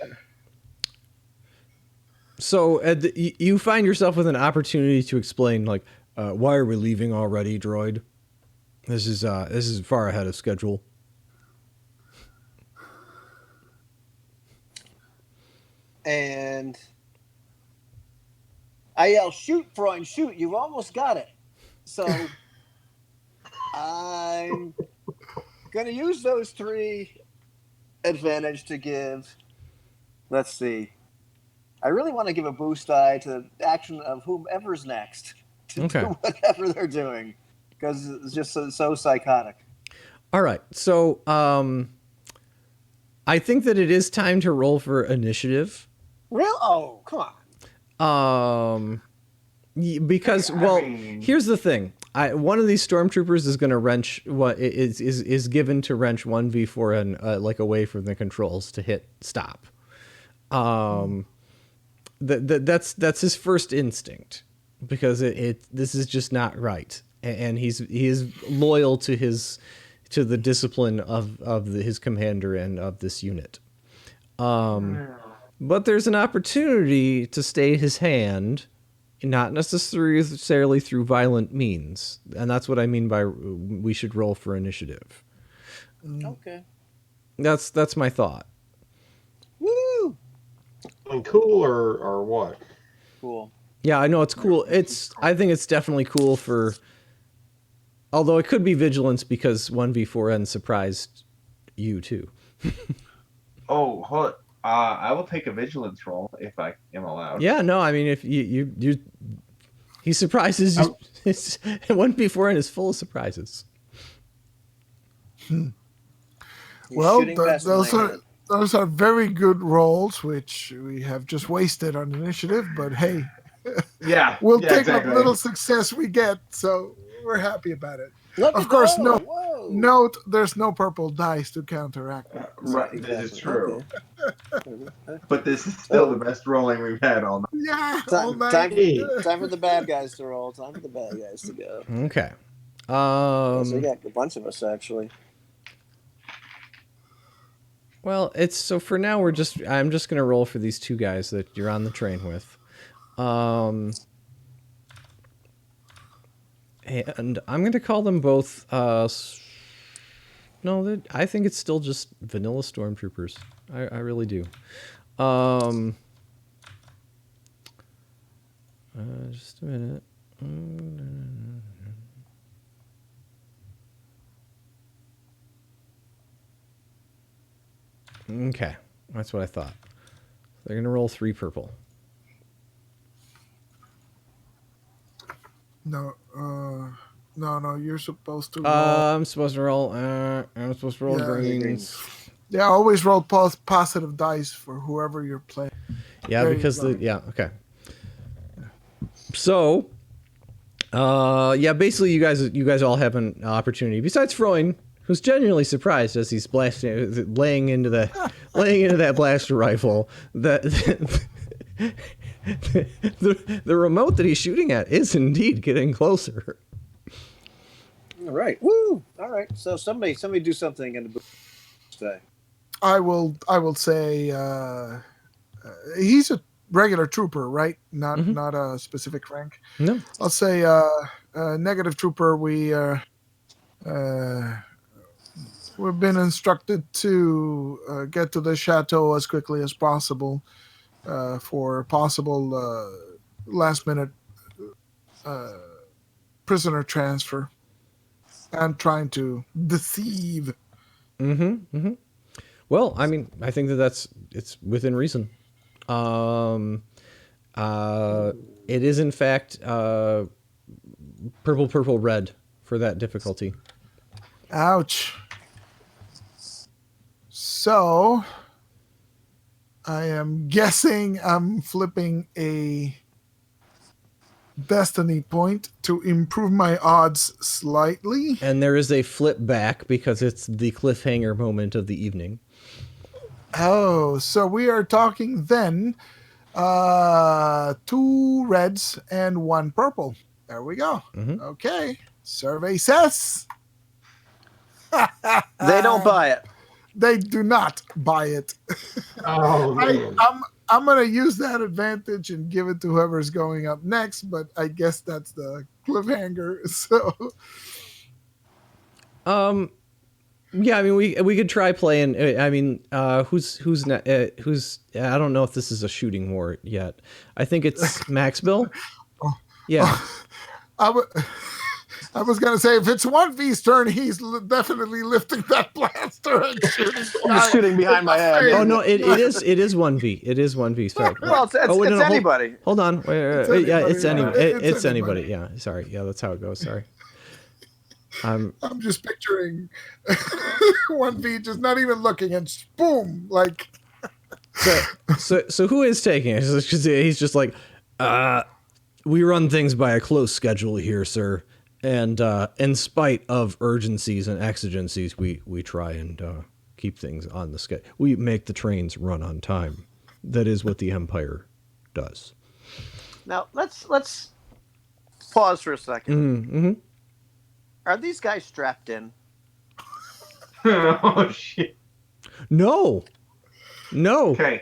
So you find yourself with an opportunity to explain, like, why are we leaving already, droid? This is far ahead of schedule. And I yell, shoot, Freud, shoot. You've almost got it. So I'm going to use those 3 advantage to give. Let's see. I really want to give a boost die to the action of whomever's next to do whatever they're doing, because it's just so psychotic. All right. So I think that it is time to roll for initiative. Real? Oh, come on. Because here's the thing. One of these stormtroopers is going to wrench what is given to wrench 1v4 like away from the controls to hit stop. That's his first instinct, because this is just not right, and he is loyal to the discipline of his commander and of this unit. But there's an opportunity to stay his hand, not necessarily through violent means, and that's what I mean by we should roll for initiative. Okay. That's my thought. Woo! Cool or what? Cool. Yeah, I know it's cool. I think it's definitely cool for. Although it could be vigilance, because 1v4N surprised you too. Oh, hold. I will take a vigilance roll if I am allowed. Yeah, no, I mean, if you he surprises you. 1v4N is full of surprises. Well, those are very good rolls, which we have just wasted on initiative. But hey, we'll take what little success we get, so we're happy about it. Of course, note there's no purple dice to counteract it. Right, this is true. But this is still the best rolling we've had all night. Yeah, time for the bad guys to roll. Time for the bad guys to go. Okay. So we got a bunch of us, actually. Well, so for now I'm just gonna roll for these 2 guys that you're on the train with, and I'm gonna call them both. No, I think it's still just vanilla stormtroopers. I really do. Just a minute. Okay, that's what I thought. They're gonna roll 3 purple. No, you're supposed to roll. I'm supposed to roll. I'm supposed to roll greens. Yeah, always roll positive dice for whoever you're playing. Yeah, There you because go. okay. So, yeah, basically, you guys all have an opportunity. Besides Freund, who's genuinely surprised as he's laying into that blaster rifle. That the remote that he's shooting at is indeed getting closer. All right. Woo! All right. So somebody do something in the booth today. I will say he's a regular trooper, right? Not a specific rank. No. I'll say negative trooper. We've been instructed to get to the chateau as quickly as possible for possible last minute prisoner transfer and trying to deceive. Well, I mean, I think it's within reason. It is in fact purple red for that difficulty. Ouch. So I am guessing I'm flipping a destiny point to improve my odds slightly. And there is a flip back because it's the cliffhanger moment of the evening. Oh, so we are talking then 2 reds and 1 purple. There we go. Okay. Survey says They don't buy it. they do not buy it. Oh man. I'm going to use that advantage and give it to whoever's going up next, but I guess that's the cliffhanger. So, yeah, I mean, we could try playing. I mean, who's I don't know if this is a shooting war yet. I think it's Max Bill. Yeah. I was going to say, if it's 1V's turn, he's definitely lifting that blaster and shooting. I'm shooting behind my head. Oh no, it is 1V. It is 1V. Sorry. Well, it's anybody. Hold on. Yeah, it's anybody. Anybody. Yeah. Sorry. Yeah, that's how it goes. Sorry. I'm just picturing 1V just not even looking and boom, like. So who is taking it? He's just like, we run things by a close schedule here, sir. And in spite of urgencies and exigencies, we try and keep things on the schedule. We make the trains run on time. That is what the Empire does. Now let's pause for a second. Mm-hmm. Are these guys strapped in? Oh shit. No. Okay.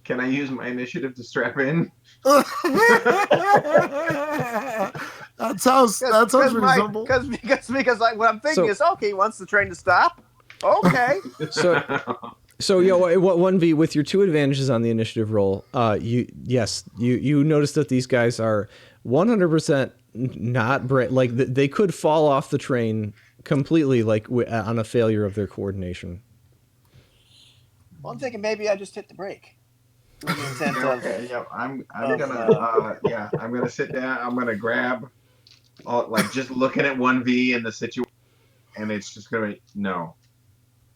Can I use my initiative to strap in? That sounds reasonable. Because what I'm thinking is, okay, he wants the train to stop. Okay. So yeah, what 1V with your 2 advantages on the initiative roll? You notice that these guys are 100% not like they could fall off the train completely, like on a failure of their coordination. Well, I'm thinking maybe I just hit the brake. With the intent of- Okay, yeah, I'm gonna sit down. I'm gonna grab, just looking at 1V in the situation, and it's just gonna be no.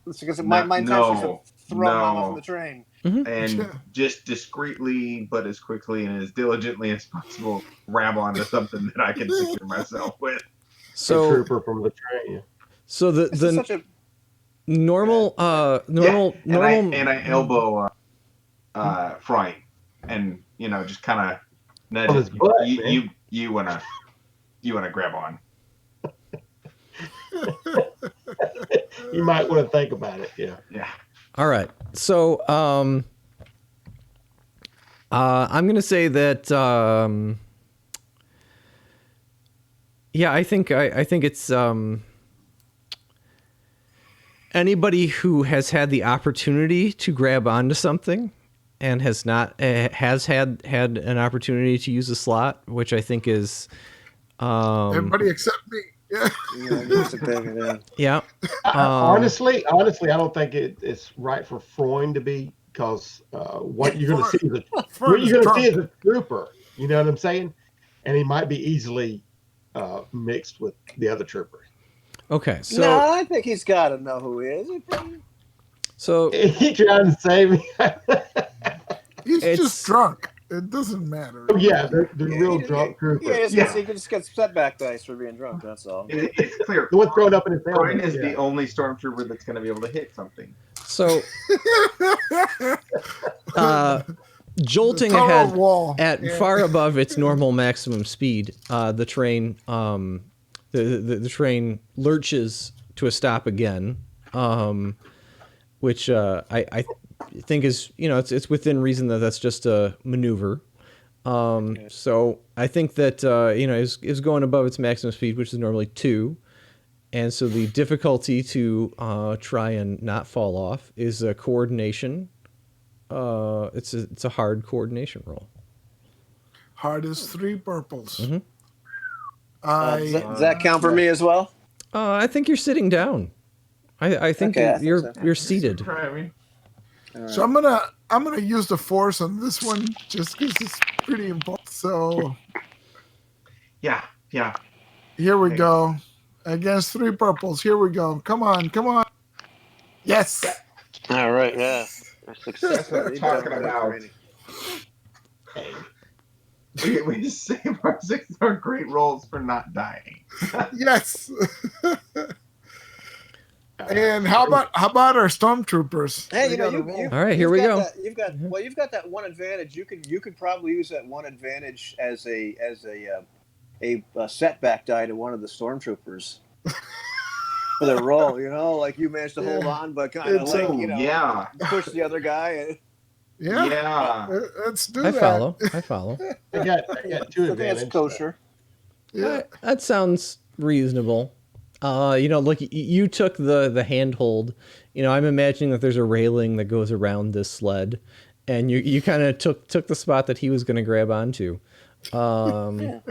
It's because my intention is to throw him off of the train. And just discreetly, but as quickly and as diligently as possible, grab onto something that I can secure myself with. So a trooper from the train. Yeah. So the normal. And I elbow Freund, and just kind of nudge On his butt, you wanna grab on. You might want to think about it. Yeah. All right. So I'm gonna say that I think it's anybody who has had the opportunity to grab onto something and has had an opportunity to use a slot, which I think is Everybody except me. Yeah. Honestly, I don't think it's right for Freund to be, because what you're going to see is a trooper. You know what I'm saying? And he might be easily mixed with the other troopers. Okay. So no, I think he's got to know who he is. So He trying to save me. He's It's- just drunk. It doesn't matter. Oh, yeah, the real drunk trooper. Yeah, Yeah. he just gets setback dice for being drunk. That's all. It's clear. The one thrown up in his Brian helmet. is Yeah. the only stormtrooper that's going to be able to hit something. So jolting Tunnel ahead wall. at Yeah. far above its normal maximum speed, the train the train lurches to a stop again, which I think is, you know, it's within reason that that's just a maneuver. So I think that you know, is going above its maximum speed, which is normally 2. And so the difficulty to try and not fall off is a coordination. It's a hard coordination roll. Hard as 3 purples. Mm-hmm. Does that count for me as well? I think you're sitting down. I think Okay, I think you're so. you're seated. Try me. So I'm gonna use the force on this one just because it's pretty important. So Yeah. here we go. Against 3 purples. Here we go. Come on. Yes. All right, yeah. That's what we're talking about. We just save our 6 star great rolls for not dying. Yes. And how about our stormtroopers? Hey, They you know, gotta roll. All right, here we go. You've got that one advantage. You could probably use that one advantage as a setback die to one of the stormtroopers for their roll. You know, like you managed to hold on, but kind of It's like, Oh, you know, yeah. push the other guy. Yeah. Yeah. Let's do I that. follow. I got 2 I think that's advantages. kosher. Yeah. That sounds reasonable. You know, look, you took the handhold. You know, I'm imagining that there's a railing that goes around this sled, and you kind of took the spot that he was going to grab onto. Ooh, And-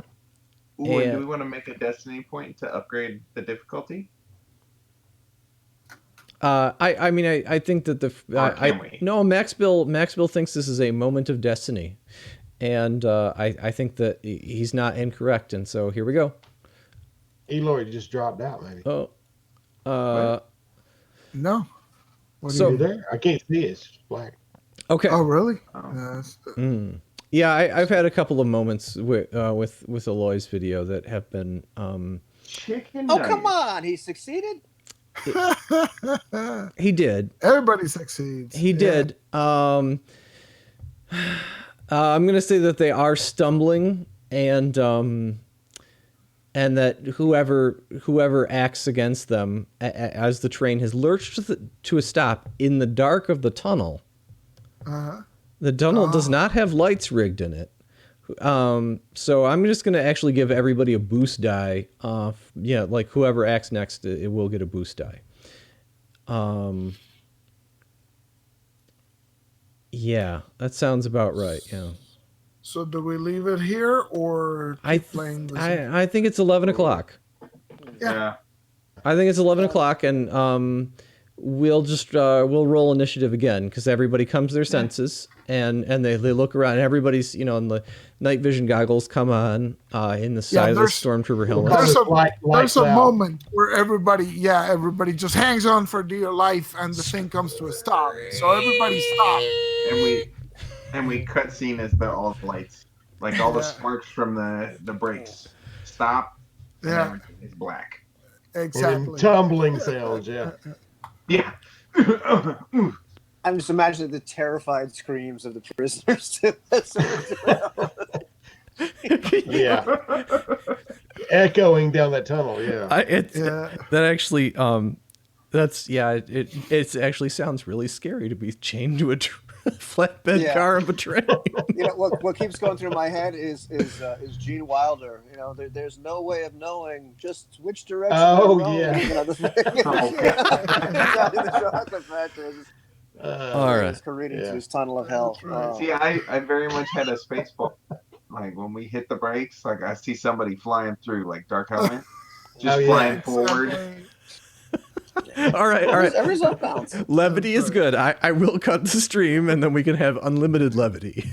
do we want to make a destiny point to upgrade the difficulty? I mean, I think that Or can we? no, Max Bill thinks this is a moment of destiny, and I think that he's not incorrect, and so here we go. Eloy just dropped out, maybe. Oh, No. What do So- you You there? I can't see it. It's black. okay. Oh, really? Oh. Yeah, I've had a couple of moments with Eloy's video that have been Chicken Oh, nuggets. come on. He succeeded? he did. Everybody succeeds. He Yeah. did. I'm gonna say that they are stumbling, and that whoever acts against them as the train has lurched to a stop in the dark of the tunnel. Uh-huh. The tunnel does not have lights rigged in it. So I'm just gonna actually give everybody a boost die. Yeah, like whoever acts next, it will get a boost die. Yeah, that sounds about right. Yeah, So do we leave it here or keep playing this? I think it's 11 o'clock. Yeah. I think it's 11 o'clock, and we'll just we'll roll initiative again because everybody comes to their senses, and they look around, and everybody's, you know, and the night vision goggles come on in the side of the there's- stormtrooper helmet. There's a, Lights there's a out. moment where everybody just hangs on for dear life and the thing comes to a stop. So everybody stop. And we cutscene as all the lights, like all the Yeah. sparks from the brakes stop. And Yeah. everything is black. Exactly. Tumbling sounds, yeah. Yeah. I'm just imagining the terrified screams of the prisoners. Yeah. Echoing down that tunnel, yeah. That actually it actually sounds really scary to be chained to a flatbed Yeah. car of a train. You know, what keeps going through my head is Gene Wilder. You know, there's no way of knowing just which direction. Oh, they're going. yeah. You know, the chocolate factory. All right. He's careening Yeah. through his tunnel of hell. That's right. Oh. See, I very much had a space ball. Like when we hit the brakes, like I see somebody flying through, like Dark Helmet, just Oh, yeah. flying forward. Exactly. All right. Every zone bounce. Levity is good. I will cut the stream, and then we can have unlimited levity.